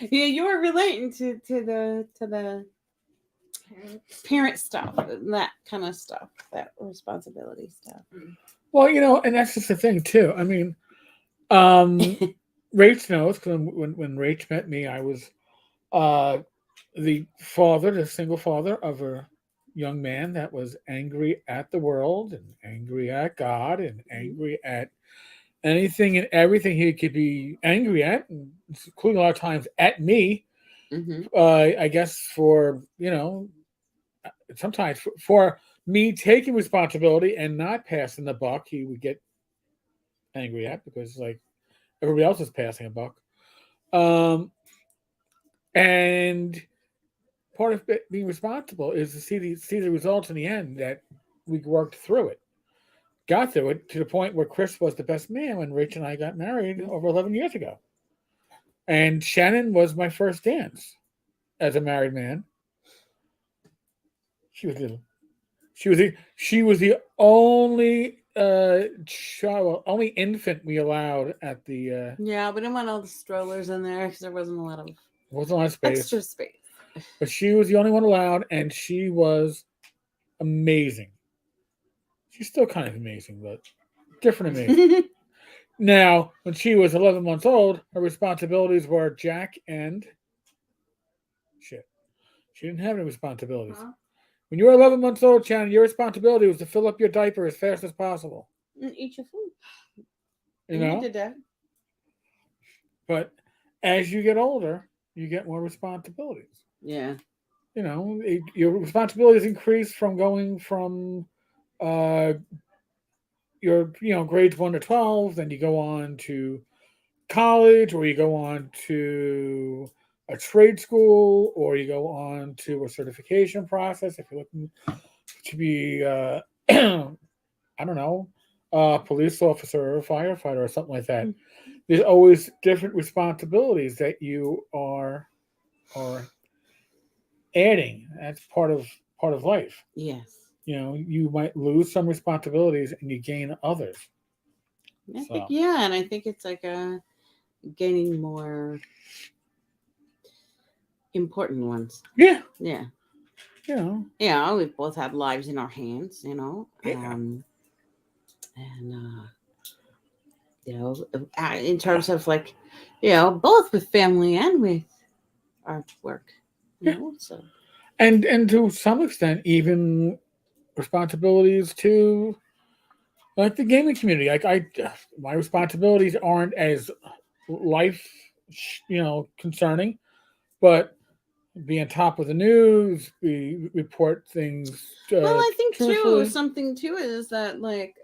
[SPEAKER 2] you were relating to the parent stuff, that kind of stuff, that responsibility stuff.
[SPEAKER 1] Well, and that's just the thing too. I mean, Rach knows, because when Rach met me, I was the single father of a young man that was angry at the world and angry at God and angry at anything and everything he could be angry at, including a lot of times at me. I guess for sometimes for me taking responsibility and not passing the buck, he would get angry at, because like everybody else is passing a buck. And part of being responsible is to see the results in the end, that we worked through it, got through it to the point where Chris was the best man when Rich and I got married over 11 years ago. And Shannon was my first dance as a married man. She was little. She was the only only infant we allowed at the.
[SPEAKER 2] Yeah, we didn't want all the strollers in there because there wasn't a lot of
[SPEAKER 1] space.
[SPEAKER 2] Extra space.
[SPEAKER 1] But she was the only one allowed, and she was amazing. She's still kind of amazing, but different amazing. Now, when she was 11 months old, her responsibilities were Jack and shit. She didn't have any responsibilities. Huh? When you were 11 months old, Shannon, your responsibility was to fill up your diaper as fast as possible.
[SPEAKER 2] And eat your food.
[SPEAKER 1] You
[SPEAKER 2] did that.
[SPEAKER 1] But as you get older, you get more responsibilities.
[SPEAKER 2] Yeah.
[SPEAKER 1] Your responsibilities increase from going from your grades 1 to 12, then you go on to college, or you go on to a trade school, or you go on to a certification process if you're looking to be I don't know, a police officer or a firefighter or something like that. There's always different responsibilities that you are adding. That's part of life.
[SPEAKER 2] Yes.
[SPEAKER 1] You might lose some responsibilities and you gain others.
[SPEAKER 2] I think it's like gaining more important ones.
[SPEAKER 1] Yeah.
[SPEAKER 2] Yeah.
[SPEAKER 1] Yeah,
[SPEAKER 2] we both have lives in our hands,
[SPEAKER 1] Yeah.
[SPEAKER 2] In terms of like, both with family and with our work. So.
[SPEAKER 1] And to some extent, even responsibilities to like the gaming community. Like my responsibilities aren't as life, concerning, but be on top of the news, we report things.
[SPEAKER 2] Well, I think
[SPEAKER 1] truthfully.
[SPEAKER 2] something too is that like,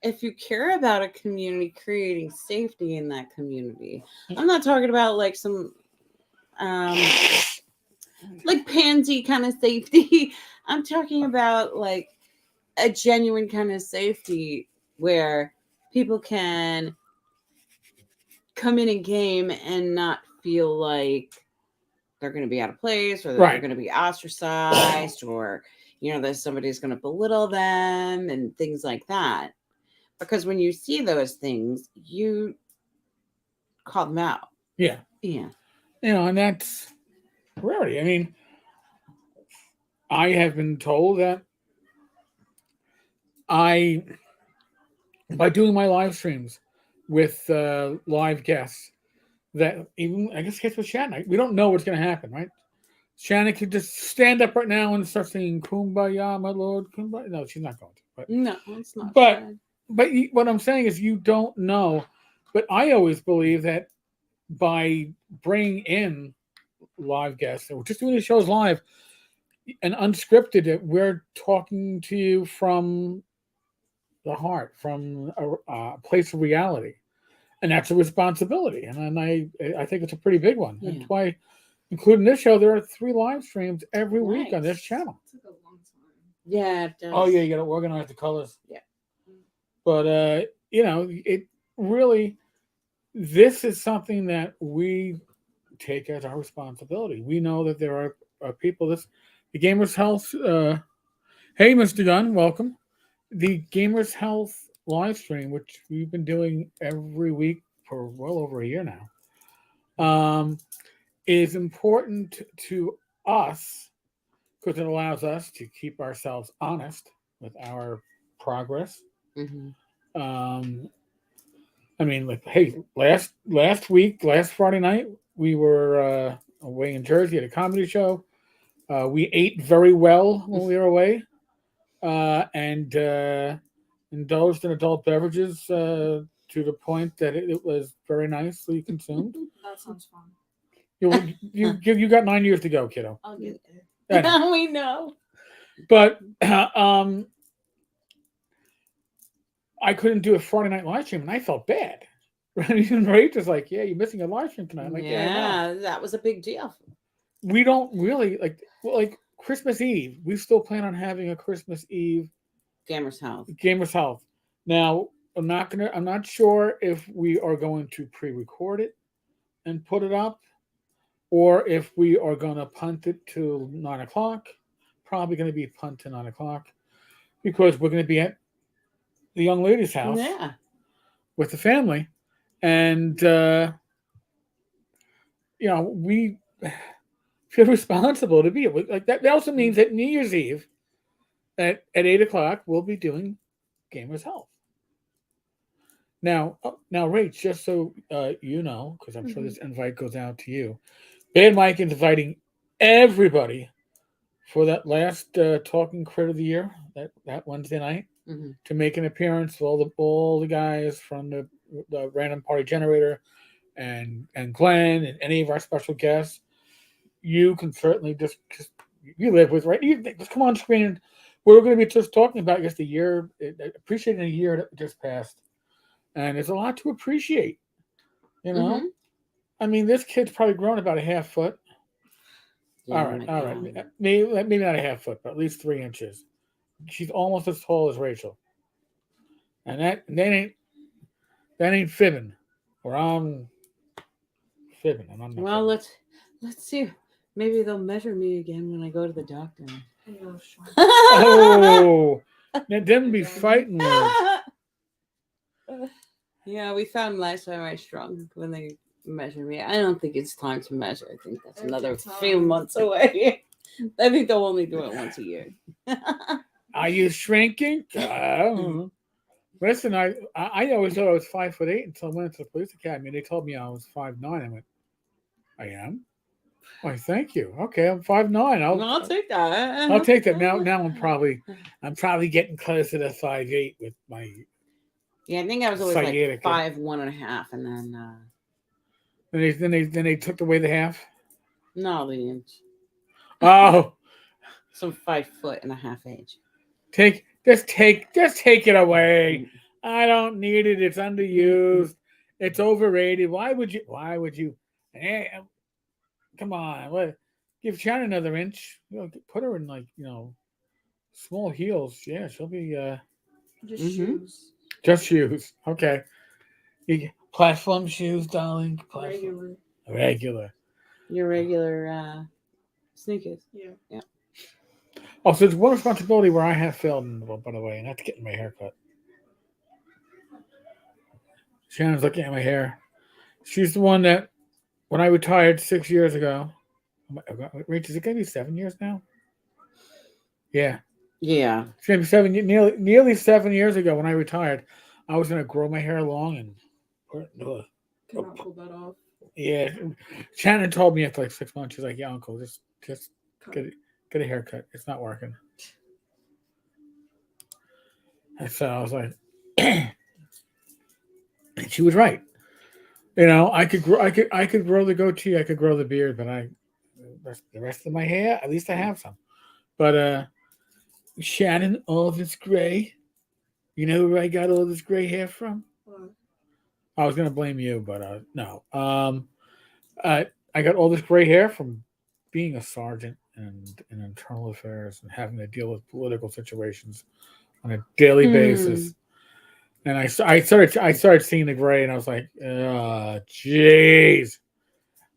[SPEAKER 2] if you care about a community, creating safety in that community. I'm not talking about like some like pansy kind of safety. I'm talking about like a genuine kind of safety where people can come in and game and not feel like they're going to be out of place, or that they're going to be ostracized, or that somebody's going to belittle them and things like that. Because when you see those things, you call them out.
[SPEAKER 1] Yeah. And that's rarity. I mean, I have been told that by doing my live streams with live guests, that even, I guess with Shannon, we don't know what's going to happen, right? Shannon could just stand up right now and start singing "Kumbaya, my Lord, Kumbaya." No, she's not going to. But,
[SPEAKER 2] no, it's not.
[SPEAKER 1] But what I'm saying is, you don't know. But I always believe that by bringing in live guests, and we're just doing the shows live and unscripted, we're talking to you from the heart, from a place of reality, and that's a responsibility. And I think it's a pretty big one. That's why, including this show, there are 3 live streams every week on this channel.
[SPEAKER 3] It took a long time.
[SPEAKER 2] Yeah, it does.
[SPEAKER 1] Oh yeah, you got to organize the colors.
[SPEAKER 2] Yeah.
[SPEAKER 1] But it really. This is something that we take as our responsibility. We know that there are people. The Gamers Health. Hey, Mr. Gunn, welcome. The Gamers Health live stream, which we've been doing every week for well over a year now, is important to us because it allows us to keep ourselves honest with our progress.
[SPEAKER 2] Mm-hmm.
[SPEAKER 1] I mean, like, hey, last Friday night, we were away in Jersey at a comedy show. We ate very well when we were away, and indulged in adult beverages to the point that it was very nicely consumed.
[SPEAKER 3] That sounds fun.
[SPEAKER 1] You got 9 years to go, kiddo.
[SPEAKER 3] I'll get there.
[SPEAKER 1] I know.
[SPEAKER 2] We know.
[SPEAKER 1] But I couldn't do a Friday night live stream, and I felt bad. Even Rach was like, "Yeah, you're missing a live stream tonight." I'm like, yeah, I know.
[SPEAKER 2] That was a big deal.
[SPEAKER 1] We don't really like Christmas Eve. We still plan on having a Christmas Eve
[SPEAKER 2] Gamers Health.
[SPEAKER 1] Gamers Health. Now, I'm not sure if we are going to pre-record it and put it up, or if we are going to punt it till 9:00. Probably going to be punt to 9:00 because we're going to be at the young lady's house with the family, and we feel responsible to be like that. That also means that New Year's Eve at 8:00 we'll be doing Gamers Health. Now, Rach, just so you know, because I'm sure this invite goes out to you, Bad Mike is inviting everybody for that last Talking Crit of the Year, that Wednesday night, to make an appearance. All the guys from the Random Party Generator and Glenn and any of our special guests. You can certainly just you live with, right? You just come on screen. We're going to be just talking about just a year, appreciating a year that just passed. And there's a lot to appreciate, I mean, this kid's probably grown about a half foot.
[SPEAKER 2] Yeah,
[SPEAKER 1] all right. Maybe not a half foot, but at least 3 inches. She's almost as tall as Rachel. And that ain't fibbing. Or I'm fibbing. And I'm not
[SPEAKER 2] well,
[SPEAKER 1] fibbing.
[SPEAKER 2] let's see. Maybe they'll measure me again when I go to the doctor.
[SPEAKER 1] Oh, them be fighting words.
[SPEAKER 2] Yeah, we found last time I shrunk when they measured me. I don't think it's time to measure. I think that's another few months away. I think they'll only do it once a year.
[SPEAKER 1] Are you shrinking? Listen, I always thought I was 5'8" until I went to the police academy. They told me I was 5'9". I went, I am? Why, thank you. Okay, I'm 5'9".
[SPEAKER 2] I'll take that.
[SPEAKER 1] I'll take that. Now I'm probably getting closer to 5'8" with my.
[SPEAKER 2] Yeah, I think I was always
[SPEAKER 1] sciatica.
[SPEAKER 2] like 5'1.5", and
[SPEAKER 1] then they took away the half.
[SPEAKER 2] No, the inch.
[SPEAKER 1] Oh,
[SPEAKER 2] so 5'1.5" age.
[SPEAKER 1] Just take it away. I don't need it. It's underused. It's overrated. Why would you? Hey, come on. What? Give Shannon another inch. Put her in small heels. Yeah, she'll be.
[SPEAKER 3] Just shoes.
[SPEAKER 1] Just shoes. Okay. Platform shoes, darling. Regular.
[SPEAKER 2] Your regular sneakers.
[SPEAKER 3] Yeah.
[SPEAKER 1] Oh, so there's one responsibility where I have failed, by the way, and that's getting my hair cut. Shannon's looking at my hair. She's the one that, when I retired 6 years ago, Rach, is it going to be 7 years now? Yeah.
[SPEAKER 2] Yeah.
[SPEAKER 1] It's going to be nearly 7 years ago when I retired. I was going to grow my hair long and
[SPEAKER 3] cannot pull that off.
[SPEAKER 1] Yeah. Shannon told me after like 6 months, she's like, yeah, uncle, just get a haircut. It's not working. And so I was like, and she was right. I could grow the goatee, I could grow the beard, but the rest of my hair, at least I have some. But Shannon, all this gray. You know where I got all this gray hair from? I was gonna blame you, but no. I got all this gray hair from being a sergeant and internal affairs and having to deal with political situations on a daily basis. And I started seeing the gray, and I was like, oh, jeez.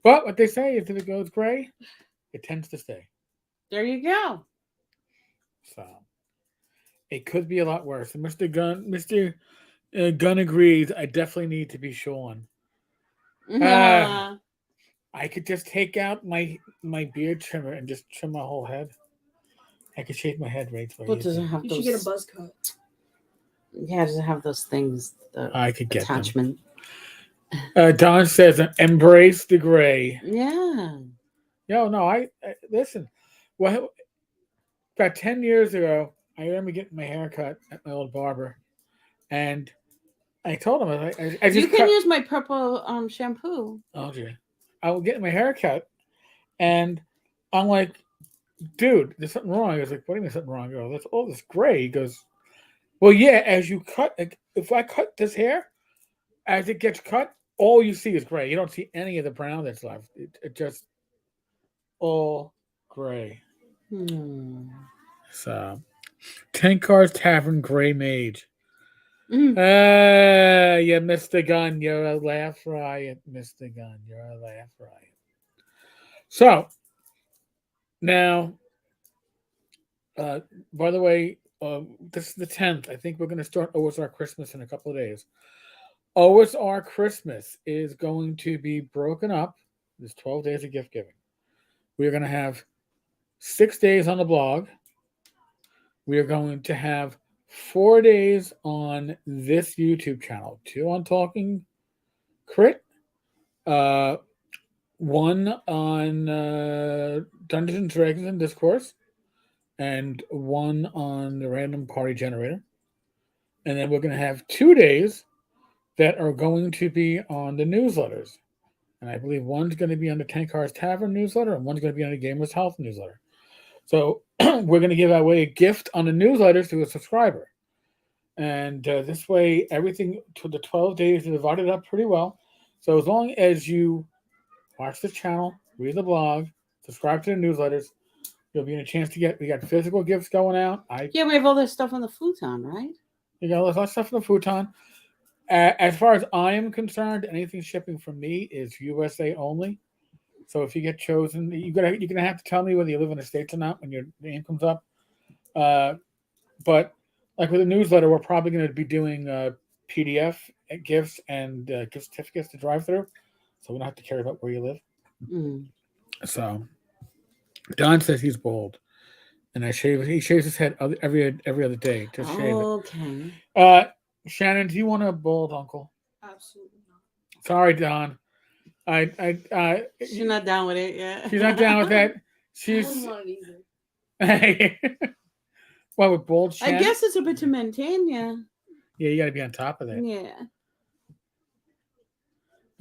[SPEAKER 1] But what they say is if it goes gray, it tends to stay.
[SPEAKER 2] There you go.
[SPEAKER 1] So it could be a lot worse. And Mr. Gunn agrees. I definitely need to be shorn. I could just take out my beard trimmer and just trim my whole head. I could shave my head right
[SPEAKER 2] But does it have
[SPEAKER 3] You
[SPEAKER 2] those?
[SPEAKER 3] should get a buzz cut.
[SPEAKER 2] Yeah, does it have those things? The
[SPEAKER 1] I could get
[SPEAKER 2] attachment.
[SPEAKER 1] Don says, "Embrace the gray."
[SPEAKER 2] Yeah.
[SPEAKER 1] Yo, no, I listen. Well, about 10 years ago, I remember getting my hair cut at my old barber, and I told him I just
[SPEAKER 2] You can use my purple shampoo.
[SPEAKER 1] Oh, gee. I was getting my hair cut, and I'm like, dude, there's something wrong. I was like, what do you mean something wrong? I go, that's all this gray. He goes, well, yeah, as you cut, like, if I cut this hair, as it gets cut, all you see is gray. You don't see any of the brown that's left. It just all gray. So, Tenkar's Tavern Gray Mage. Yeah, Mr. Gunn, you're a laugh riot, Mr. Gunn. You're a laugh riot. So, now, by the way, this is the 10th. I think we're going to start OSR Christmas in a couple of days. OSR Christmas is going to be broken up. There's 12 days of gift giving. We're going to have 6 days on the blog. We are going to have 4 days on this YouTube channel. 2 on Talking Crit. 1 on Dungeons and Dragons and Discourse. And 1 on the Random Party Generator. And then we're going to have 2 days that are going to be on the newsletters. And I believe one's going to be on the Tenkar's Tavern newsletter and one's going to be on the Gamers Health newsletter. So we're going to give away a gift on the newsletters to a subscriber. And this way, everything to the 12 days is divided up pretty well. So as long as you watch the channel, read the blog, subscribe to the newsletters, you'll be in a chance to we got physical gifts going out.
[SPEAKER 2] Yeah, we have all this stuff on the futon, right?
[SPEAKER 1] You got a lot of stuff on the futon. As far as I am concerned, anything shipping from me is USA only. So if you get chosen, you're gonna have to tell me whether you live in the States or not when your name comes up. But like with the newsletter, we're probably going to be doing PDF gifts and gift certificates to drive through, so we don't have to care about where you live. So Don says he's bald, and he shaves his head every other day to shave it. Okay. Shannon, do you want a bald uncle?
[SPEAKER 3] Absolutely not.
[SPEAKER 1] Sorry, Don.
[SPEAKER 2] She's not down with it yet.
[SPEAKER 1] She's not down with that. She's.
[SPEAKER 3] I wouldn't want it either.
[SPEAKER 1] Well, with bald Shannon?
[SPEAKER 2] I guess it's a bit to maintain, yeah.
[SPEAKER 1] Yeah, you got to be on top of that.
[SPEAKER 2] Yeah.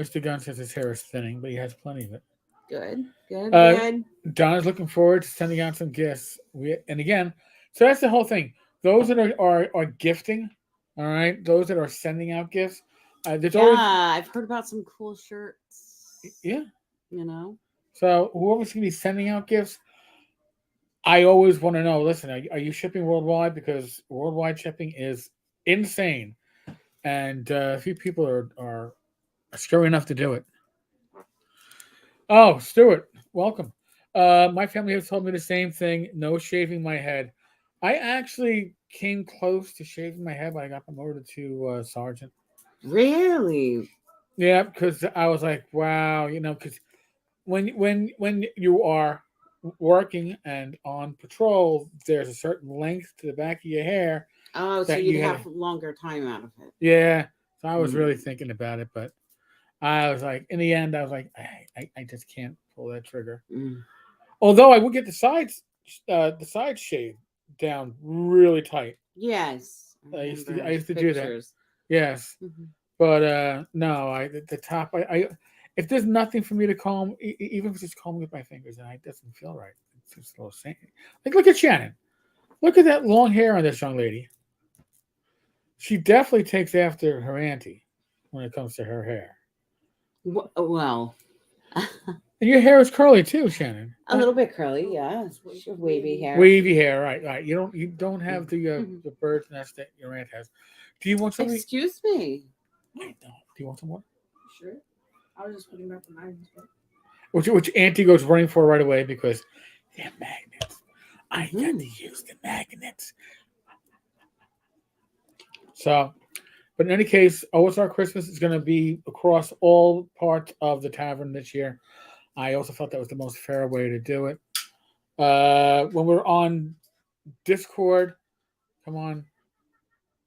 [SPEAKER 1] Mr. Gunn says his hair is thinning, but he has plenty of it.
[SPEAKER 2] Good.
[SPEAKER 1] Don is looking forward to sending out some gifts. And again, so that's the whole thing. Those that are gifting, all right, those that are sending out gifts.
[SPEAKER 2] I've heard about some cool shirts.
[SPEAKER 1] Yeah.
[SPEAKER 2] You know?
[SPEAKER 1] So whoever's going to be sending out gifts, I always want to know, listen, are you shipping worldwide? Because worldwide shipping is insane. And a few people are scary enough to do it. Oh, Stuart, welcome. My family has told me the same thing. No shaving my head. I actually came close to shaving my head when I got promoted to sergeant.
[SPEAKER 2] Really?
[SPEAKER 1] Yeah, because I was like, wow, because when you are working and on patrol, there's a certain length to the back of your hair.
[SPEAKER 2] Oh, so you'd have longer time out of it.
[SPEAKER 1] Yeah. So I was really thinking about it, but I was like, in the end, I was like, I just can't pull that trigger. Although I would get the side shave down really tight.
[SPEAKER 2] Yes.
[SPEAKER 1] I used to do that. Yes. But no, the top, if there's nothing for me to comb, even if it's just combing with my fingers, and it doesn't feel right. It's just a little same. Like, look at Shannon. Look at that long hair on this young lady. She definitely takes after her auntie when it comes to her hair.
[SPEAKER 2] Well,
[SPEAKER 1] And your hair is curly too, Shannon.
[SPEAKER 2] A little bit curly, yeah.
[SPEAKER 3] It's
[SPEAKER 2] Wavy hair.
[SPEAKER 1] Wavy hair, right. You don't have the bird's nest that your aunt has. Do you want something?
[SPEAKER 2] Excuse me.
[SPEAKER 1] I don't. Do you want some more?
[SPEAKER 3] Sure. I was just putting back the magnets.
[SPEAKER 1] Which Auntie goes running for right away because they're magnets. I got to use the magnets. So, but in any case, OSR Christmas is going to be across all parts of the tavern this year. I also felt that was the most fair way to do it. When we're on Discord, come on.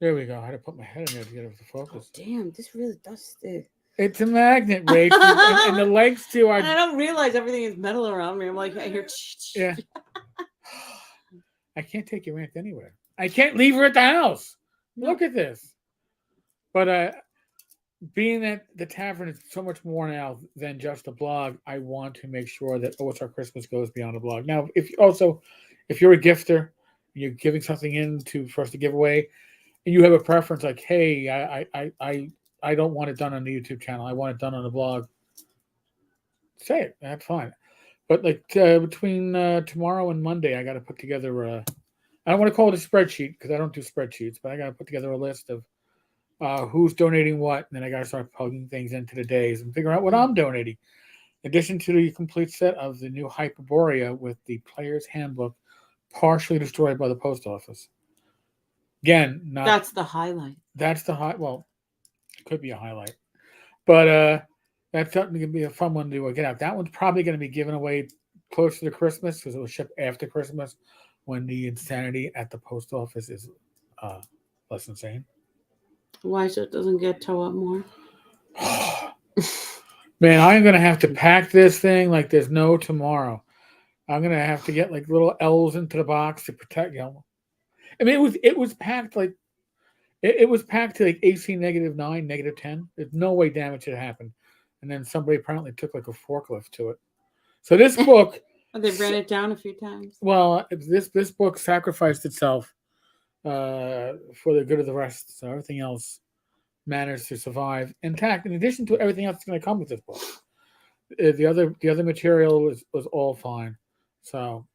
[SPEAKER 1] There we go. I had to put my head in there to get it to focus.
[SPEAKER 2] Oh, damn, this really does stick.
[SPEAKER 1] It's a magnet, Rach, and the legs too are.
[SPEAKER 2] And I don't realize everything is metal around me. I'm like, I hear.
[SPEAKER 1] Yeah. I can't take your aunt anywhere. I can't leave her at the house.
[SPEAKER 2] No.
[SPEAKER 1] Look at this. But being that the tavern is so much more now than just a blog, I want to make sure that OSR Christmas goes beyond a blog. Now, if you're a gifter, and you're giving something in for us to give away, and you have a preference like, hey, I don't want it done on the YouTube channel. I want it done on the blog. Say it. That's fine. But like between tomorrow and Monday, I got to put together I don't want to call it a spreadsheet because I don't do spreadsheets, but I got to put together a list of who's donating what, and then I got to start plugging things into the days and figure out what I'm donating. In addition to the complete set of the new Hyperborea with the Player's Handbook, partially destroyed by the post office. Again,
[SPEAKER 2] That's the highlight.
[SPEAKER 1] That's the high. Well, it could be a highlight, but that's something going to be a fun one to get out. That one's probably going to be given away closer to Christmas because it will ship after Christmas when the insanity at the post office is less insane.
[SPEAKER 2] Why so it doesn't get toe up more?
[SPEAKER 1] Man, I'm going to have to pack this thing like there's no tomorrow. I'm going to have to get like little L's into the box to protect, I mean, it was packed like, it was packed to like AC -9, -10. There's no way damage had happened. And then somebody apparently took like a forklift to it. So this book...
[SPEAKER 2] They ran it down a few times.
[SPEAKER 1] Well, this book sacrificed itself for the good of the rest. So everything else managed to survive intact. In addition to everything else that's going to come with this book, the other material was all fine. So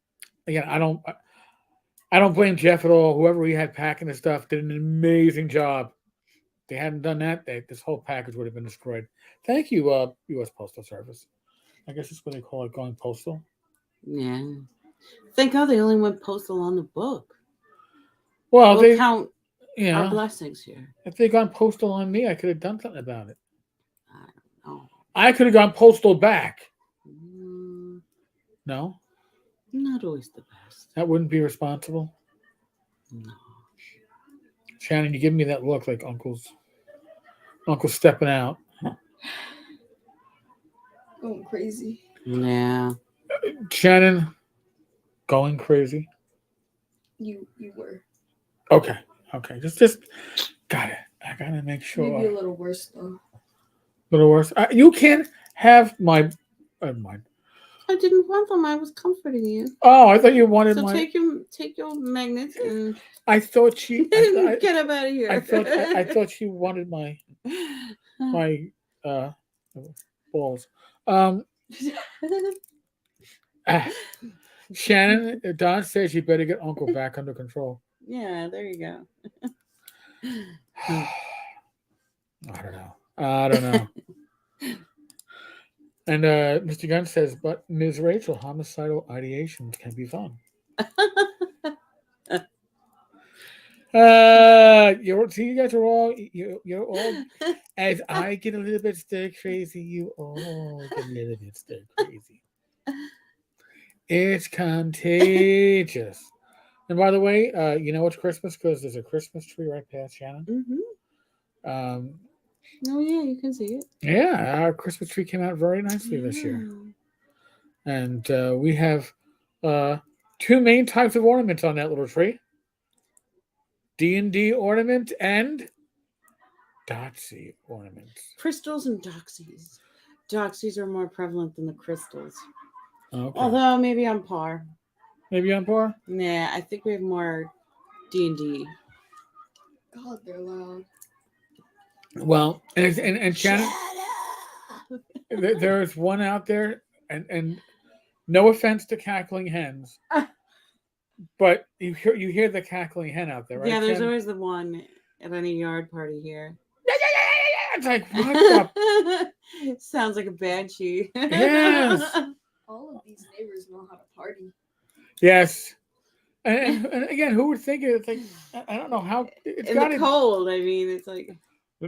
[SPEAKER 1] again, I don't blame Jeff at all. Whoever we had packing the stuff did an amazing job. If they hadn't done that, this whole package would have been destroyed. Thank you, U.S. Postal Service. I guess that's what they call it, going postal.
[SPEAKER 2] Yeah. Thank God they only went postal on the book.
[SPEAKER 1] Well,
[SPEAKER 2] we'll count our
[SPEAKER 1] know,
[SPEAKER 2] blessings here.
[SPEAKER 1] If they'd gone postal on me, I could have done something about it.
[SPEAKER 2] I don't know.
[SPEAKER 1] I could have gone postal back. No?
[SPEAKER 2] Not always the best.
[SPEAKER 1] That wouldn't be responsible?
[SPEAKER 2] No.
[SPEAKER 1] Shannon, you give me that look like Uncle's stepping out.
[SPEAKER 3] Going crazy.
[SPEAKER 2] Yeah.
[SPEAKER 1] Shannon, going crazy?
[SPEAKER 3] You were.
[SPEAKER 1] Okay. Just got it. I gotta make sure.
[SPEAKER 3] Maybe a little worse though.
[SPEAKER 1] A little worse. You can't have my mine.
[SPEAKER 2] I didn't want them. I was comforting you.
[SPEAKER 1] Oh, I thought you wanted
[SPEAKER 2] so
[SPEAKER 1] my.
[SPEAKER 2] take your magnets and.
[SPEAKER 1] I thought she.
[SPEAKER 2] Get up out of here.
[SPEAKER 1] I thought she wanted my balls. Shannon, Don says you better get Uncle back under control.
[SPEAKER 2] Yeah, there you go.
[SPEAKER 1] I don't know. And Mr. Gunn says, but Ms. Rachel, homicidal ideations can be fun. You guys are all you're all as I get a little bit stir crazy, you all get a little bit stir crazy. It's contagious. And by the way, you know it's Christmas because there's a Christmas tree right past Shannon.
[SPEAKER 2] Mm-hmm. Oh yeah, you can see it.
[SPEAKER 1] Yeah, our Christmas tree came out very nicely this year, and we have two main types of ornaments on that little tree: D&D ornament and Dotsy ornaments.
[SPEAKER 2] Crystals and doxies. Doxies are more prevalent than the crystals.
[SPEAKER 1] Okay.
[SPEAKER 2] Although maybe on par.
[SPEAKER 1] Maybe on par?
[SPEAKER 2] Yeah, I think we have more D&D.
[SPEAKER 3] God, they're loud.
[SPEAKER 1] Well, and Shannon, there's one out there and no offense to cackling hens, but you hear the cackling hen out there, right?
[SPEAKER 2] Yeah, there's
[SPEAKER 1] Ken?
[SPEAKER 2] always the one at any yard party here.
[SPEAKER 1] It's like, what the?
[SPEAKER 2] Sounds like a banshee.
[SPEAKER 1] Yes.
[SPEAKER 3] All of these neighbors know how to party.
[SPEAKER 1] Yes. And again, who would think it? It's like, I don't know how. It's
[SPEAKER 2] In
[SPEAKER 1] got
[SPEAKER 2] the
[SPEAKER 1] to.
[SPEAKER 2] cold, I mean, it's like.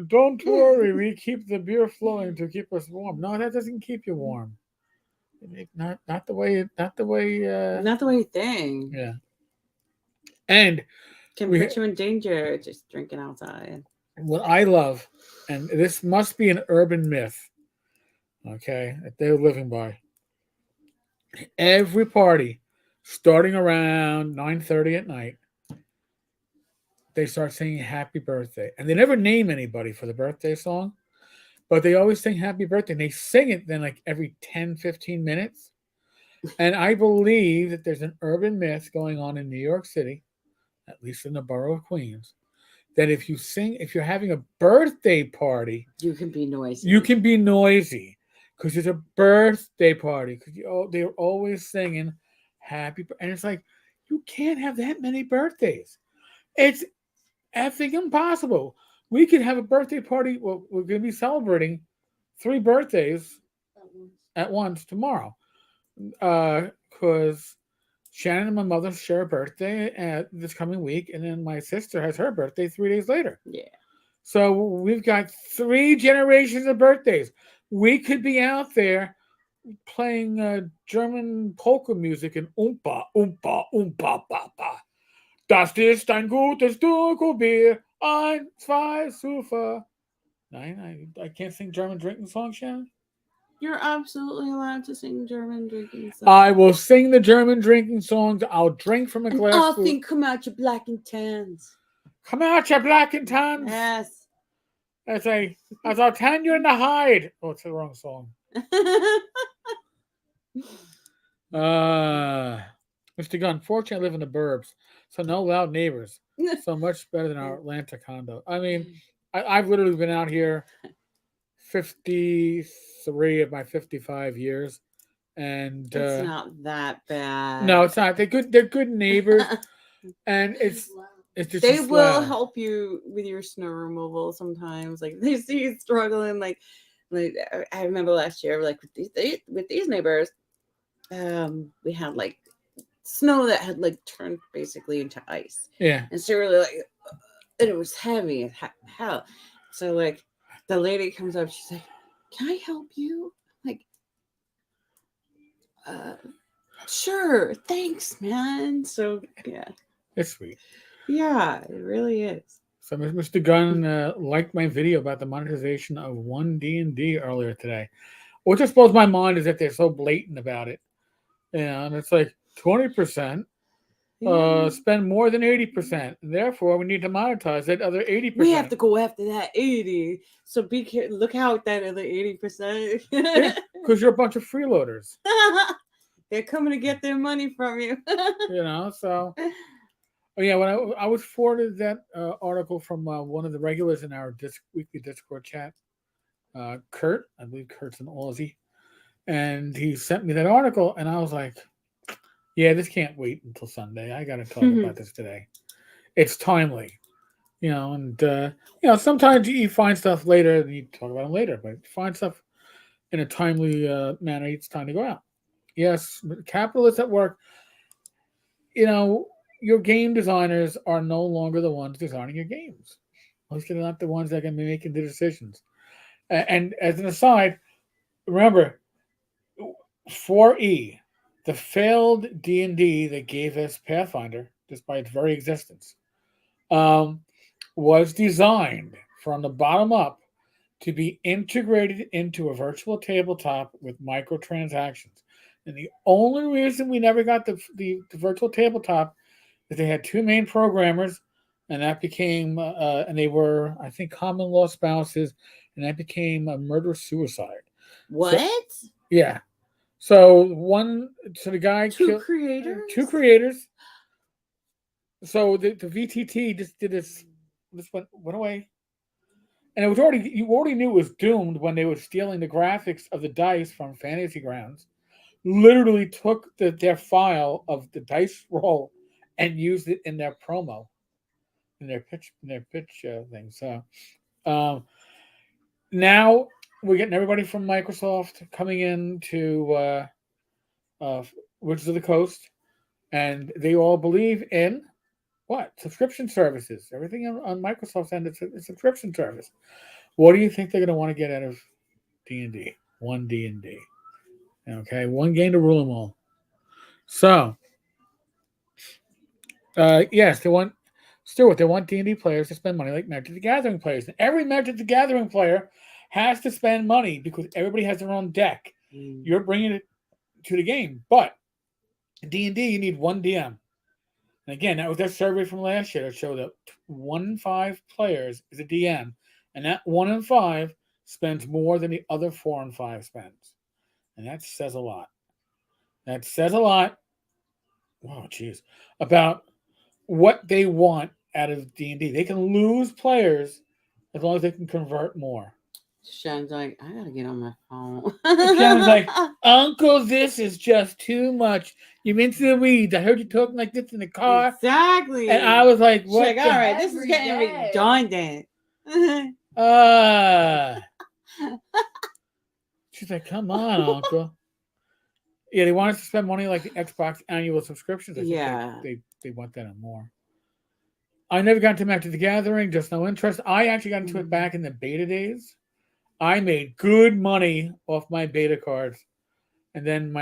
[SPEAKER 1] Don't worry, we keep the beer flowing to keep us warm. No, that doesn't keep you warm. Not the way.
[SPEAKER 2] Not the way you think.
[SPEAKER 1] Yeah. And
[SPEAKER 2] Can put you in danger just drinking outside.
[SPEAKER 1] What I love, and this must be an urban myth, okay, that they're living by. Every party, starting around 9:30 at night, they start singing "Happy Birthday," and they never name anybody for the birthday song, but they always sing "Happy Birthday." And they sing it then like every 10, 15 minutes. And I believe that there's an urban myth going on in New York City, at least in the borough of Queens, that if you're having a birthday party,
[SPEAKER 2] you can be noisy.
[SPEAKER 1] You can be noisy because it's a birthday party. Because they're always singing happy, and it's like you can't have that many birthdays. It's effing impossible. We could have a birthday party. Well, we're going to be celebrating 3 birthdays at once tomorrow, because Shannon and my mother share a birthday this coming week, and then my sister has her birthday 3 days later.
[SPEAKER 2] Yeah.
[SPEAKER 1] So we've got 3 generations of birthdays. We could be out there playing German polka music and oompa, oompa, oompa, pa, pa. Das ist ein gutes Dunkelbier. 1, 2, super. I can't sing German drinking songs, Shannon.
[SPEAKER 2] You're absolutely allowed to sing German drinking songs.
[SPEAKER 1] I will sing the German drinking songs. I'll drink from a glass.
[SPEAKER 2] I'll think, come out your black and tans.
[SPEAKER 1] Come out your black and tans.
[SPEAKER 2] Yes.
[SPEAKER 1] As I'll tan you in the hide. Oh, it's the wrong song. Mr. Gunn, fortunately I live in the burbs, so no loud neighbors. So much better than our Atlanta condo. I mean, I've literally been out here 53 of my 55 years, and
[SPEAKER 2] it's not that bad.
[SPEAKER 1] No, it's not. They're good neighbors, and it's just
[SPEAKER 2] they will help you with your snow removal sometimes. Like they see you struggling. Like I remember last year, like with these neighbors, we had like snow that had like turned basically into ice.
[SPEAKER 1] Yeah,
[SPEAKER 2] and so really like, and it was heavy and hell. So like the lady comes up, she's like, "Can I help you?" Like, sure, thanks, man. So yeah,
[SPEAKER 1] it's sweet.
[SPEAKER 2] Yeah, it really is.
[SPEAKER 1] So Mr. Gunn liked my video about the monetization of one D&D earlier today. What just blows my mind is that they're so blatant about it. And it's like 20%. Spend more than 80%. Therefore, we need to monetize that other 80%.
[SPEAKER 2] We have to go after that 80. So be careful. Look out that other 80%.
[SPEAKER 1] Because you're a bunch of freeloaders.
[SPEAKER 2] They're coming to get their money from you.
[SPEAKER 1] So. Oh yeah, when I was forwarded that article from one of the regulars in our weekly Discord chat, Kurt. I believe Kurt's an Aussie, and he sent me that article, and I was like, "Yeah, this can't wait until Sunday. I got to talk about this today. It's timely, And sometimes you find stuff later, and you talk about them later. But if you find stuff in a timely manner, it's time to go out. Yes, capitalists at work. Your game designers are no longer the ones designing your games. Most of them are not the ones that can be making the decisions. And as an aside, remember, 4E, the failed D&D that gave us Pathfinder, despite its very existence, was designed from the bottom up to be integrated into a virtual tabletop with microtransactions. And the only reason we never got the virtual tabletop is they had 2 main programmers, and that became, and they were, I think, common law spouses, and that became a murder-suicide.
[SPEAKER 2] What?
[SPEAKER 1] So, yeah. So the guy
[SPEAKER 2] killed 2
[SPEAKER 1] creators. So the VTT just did this went away. And you already knew it was doomed when they were stealing the graphics of the dice from Fantasy Grounds. literally took their file of the dice roll and used it in their promo, in their pitch thing. So now we're getting everybody from Microsoft coming in to Wizards of the Coast, and they all believe in what? Subscription services. Everything on Microsoft's end is a subscription service. What do you think they're going to want to get out of D&D? One D&D. Okay, one game to rule them all. So, yes, they want Stuart. They want D&D players to spend money like Magic the Gathering players. And every Magic the Gathering player has to spend money because everybody has their own deck. You're bringing it to the game, but D&D you need one DM. And again, that was their survey from last year that showed that 1 in 5 players is a DM, and that 1 in 5 spends more than the other 4 and 5 spends, and that says a lot. That says a lot. Oh, geez, about what they want out of D&D. They can lose players as long as they can convert more.
[SPEAKER 2] Shannon's like, I gotta get on my phone.
[SPEAKER 1] Shannon's like, Uncle, this is just too much. You're into the weeds. I heard you talking like this in the car.
[SPEAKER 2] Exactly.
[SPEAKER 1] And I was like, what?
[SPEAKER 2] She's like, all right, this is getting redundant.
[SPEAKER 1] She's like, come on, Uncle. Yeah, they want us to spend money like the Xbox annual subscriptions. I think they want that and more. I never got into Magic the Gathering, just no interest. I actually got into it back in the beta days. I made good money off my beta cards, and then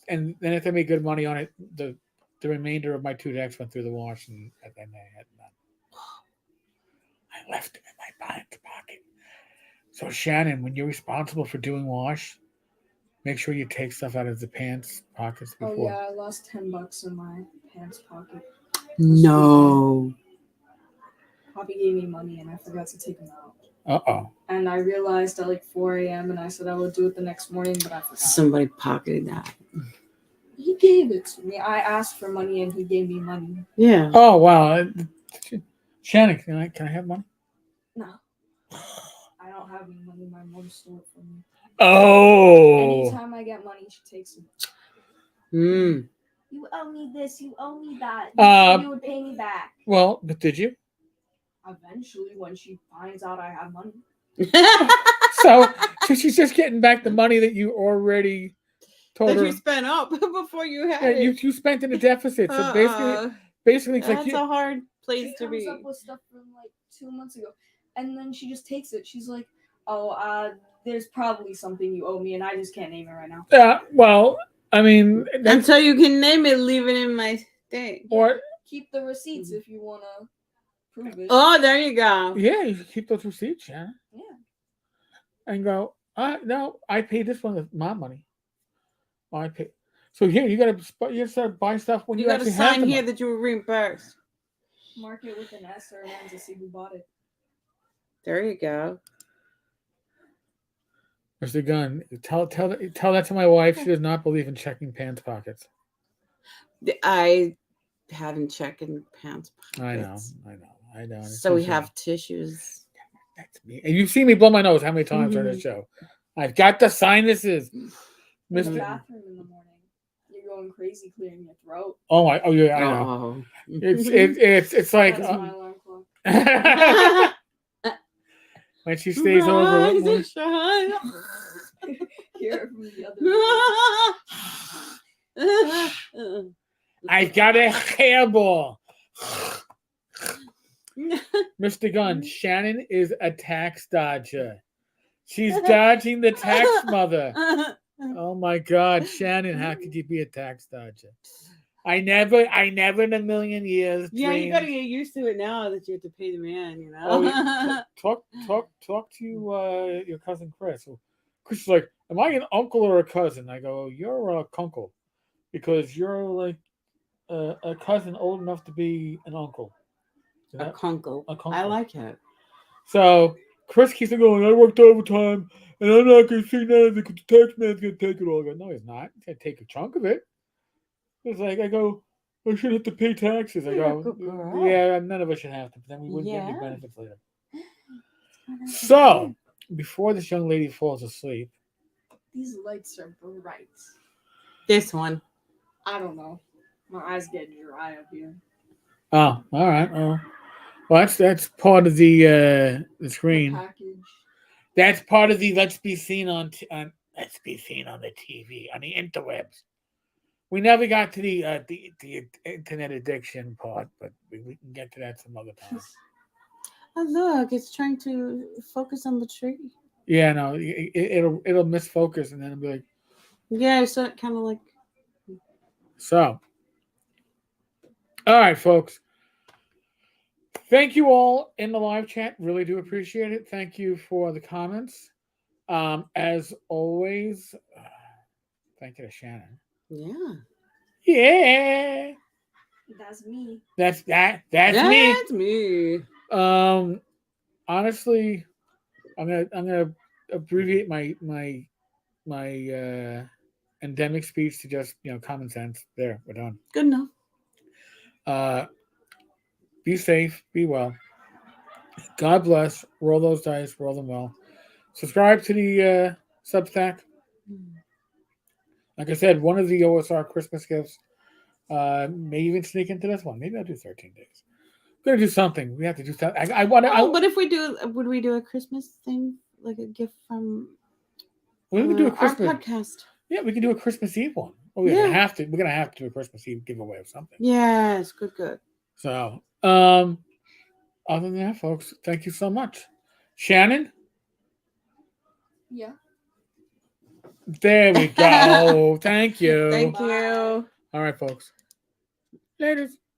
[SPEAKER 1] if I made good money on it, the remainder of my 2 decks went through the wash, and then I had none. I left them in my pants pocket. So Shannon, when you're responsible for doing wash, make sure you take stuff out of the pants pockets before.
[SPEAKER 3] Oh yeah, I lost $10 in my pants pocket.
[SPEAKER 2] No.
[SPEAKER 3] Poppy gave me money and I forgot to take them out.
[SPEAKER 1] Uh-oh.
[SPEAKER 3] And I realized at like 4 a.m. and I said I would do it the next morning, but I forgot.
[SPEAKER 2] Somebody pocketed that.
[SPEAKER 3] He gave it to me. I asked for money and he gave me money.
[SPEAKER 2] Yeah.
[SPEAKER 1] Oh, wow. Shannon, can I have money?
[SPEAKER 3] No. I don't have any money. My mom stole it from me.
[SPEAKER 1] Oh.
[SPEAKER 3] Anytime I get money, she takes it.
[SPEAKER 2] Mm.
[SPEAKER 4] You owe me this. You owe me that.
[SPEAKER 3] You would pay me back.
[SPEAKER 1] Well, but did you?
[SPEAKER 3] Eventually, when she finds out I have money.
[SPEAKER 1] So she's just getting back the money that you already told
[SPEAKER 2] that
[SPEAKER 1] her.
[SPEAKER 2] You spent up before you had
[SPEAKER 1] it. You spent in a deficit. So basically, it's
[SPEAKER 2] that's
[SPEAKER 1] like
[SPEAKER 2] a hard place to be.
[SPEAKER 3] She comes up with stuff from like 2 months ago, and then she just takes it. She's like, "Oh, there's probably something you owe me, and I just can't name it right now."
[SPEAKER 1] Yeah. Well, I mean,
[SPEAKER 2] until you can name it, leave it in my thing.
[SPEAKER 1] Or
[SPEAKER 3] keep the receipts if you wanna prove it.
[SPEAKER 2] Oh, there you go.
[SPEAKER 1] Yeah, you keep those receipts, yeah.
[SPEAKER 3] Yeah.
[SPEAKER 1] And go, no, I paid this one with my money. I pay. So here you gotta buy stuff when you actually have
[SPEAKER 2] sign
[SPEAKER 1] the
[SPEAKER 2] here
[SPEAKER 1] money.
[SPEAKER 2] that you were reimbursed.
[SPEAKER 3] Mark it with an S or an N to see who bought it.
[SPEAKER 2] There you go.
[SPEAKER 1] Mr. Gunn, tell that to my wife. She does not believe in checking pants pockets.
[SPEAKER 2] I haven't checked in pants pockets.
[SPEAKER 1] I know.
[SPEAKER 2] So we have tissues.
[SPEAKER 1] That's me. And you've seen me blow my nose how many times on this show. I've got the sinuses.
[SPEAKER 3] In the bathroom in the morning. You're going crazy clearing your throat.
[SPEAKER 1] Oh yeah, I know. It's like
[SPEAKER 3] that's my alarm clock.
[SPEAKER 1] When she stays over.
[SPEAKER 3] Hear it from the
[SPEAKER 1] other. I've got a hairball. Mr. Gunn, Shannon is a tax dodger. She's dodging the tax mother. Oh my God, Shannon, how could you be a tax dodger? I never in a million years.
[SPEAKER 2] Yeah, you gotta get used to it now that you have to pay the man, you know.
[SPEAKER 1] Talk to your cousin Chris. Chris is like, am I an uncle or a cousin? I go, you're a kunkle, because you're like a cousin old enough to be an uncle.
[SPEAKER 2] A kunkle. I like it.
[SPEAKER 1] So Chris keeps going, I worked overtime, and I'm not going to see none of it because the tax man's going to take it all. I go, no, he's not. He's going to take a chunk of it. It's like, I go, I should have to pay taxes. I go, yeah, none of us should have to, but then we wouldn't get any benefits later. So, before this young lady falls asleep.
[SPEAKER 3] These lights are bright.
[SPEAKER 2] This one.
[SPEAKER 3] I don't know. My eyes get dry up here.
[SPEAKER 1] Oh, all right. Oh, well, that's part of the screen.
[SPEAKER 3] The package.
[SPEAKER 1] That's part of the let's be seen on the TV on the interwebs. We never got to the internet addiction part, but we can get to that some other time.
[SPEAKER 2] Oh look, it's trying to focus on the tree.
[SPEAKER 1] Yeah, no, it'll misfocus and then it'll be like.
[SPEAKER 2] Yeah, so it kind of like.
[SPEAKER 1] So, all right, folks. Thank you all in the live chat. Really do appreciate it. Thank you for the comments. As always, thank you to Shannon.
[SPEAKER 2] Yeah.
[SPEAKER 1] Yeah.
[SPEAKER 3] That's me.
[SPEAKER 1] That's me.
[SPEAKER 2] That's me.
[SPEAKER 1] Honestly, I'm gonna abbreviate my endemic speech to just common sense. There, we're done.
[SPEAKER 2] Good enough.
[SPEAKER 1] Be safe. Be well. God bless. Roll those dice. Roll them well. Subscribe to the Substack. Like I said, one of the OSR Christmas gifts may even sneak into this one. Maybe I'll do 13 days. I'm gonna do something. We have to do something. I want to.
[SPEAKER 2] Oh, but if we do, would we do a Christmas thing, like a gift from?
[SPEAKER 1] We can do a
[SPEAKER 2] our
[SPEAKER 1] Christmas
[SPEAKER 2] podcast.
[SPEAKER 1] Yeah, we can do a Christmas Eve one. Oh, we're gonna have to do a Christmas Eve giveaway of something.
[SPEAKER 2] Yes, good.
[SPEAKER 1] So, other than that, folks, thank you so much, Shannon.
[SPEAKER 3] Yeah.
[SPEAKER 1] There we go. Thank you.
[SPEAKER 2] Thank you.
[SPEAKER 1] All right, folks. Later.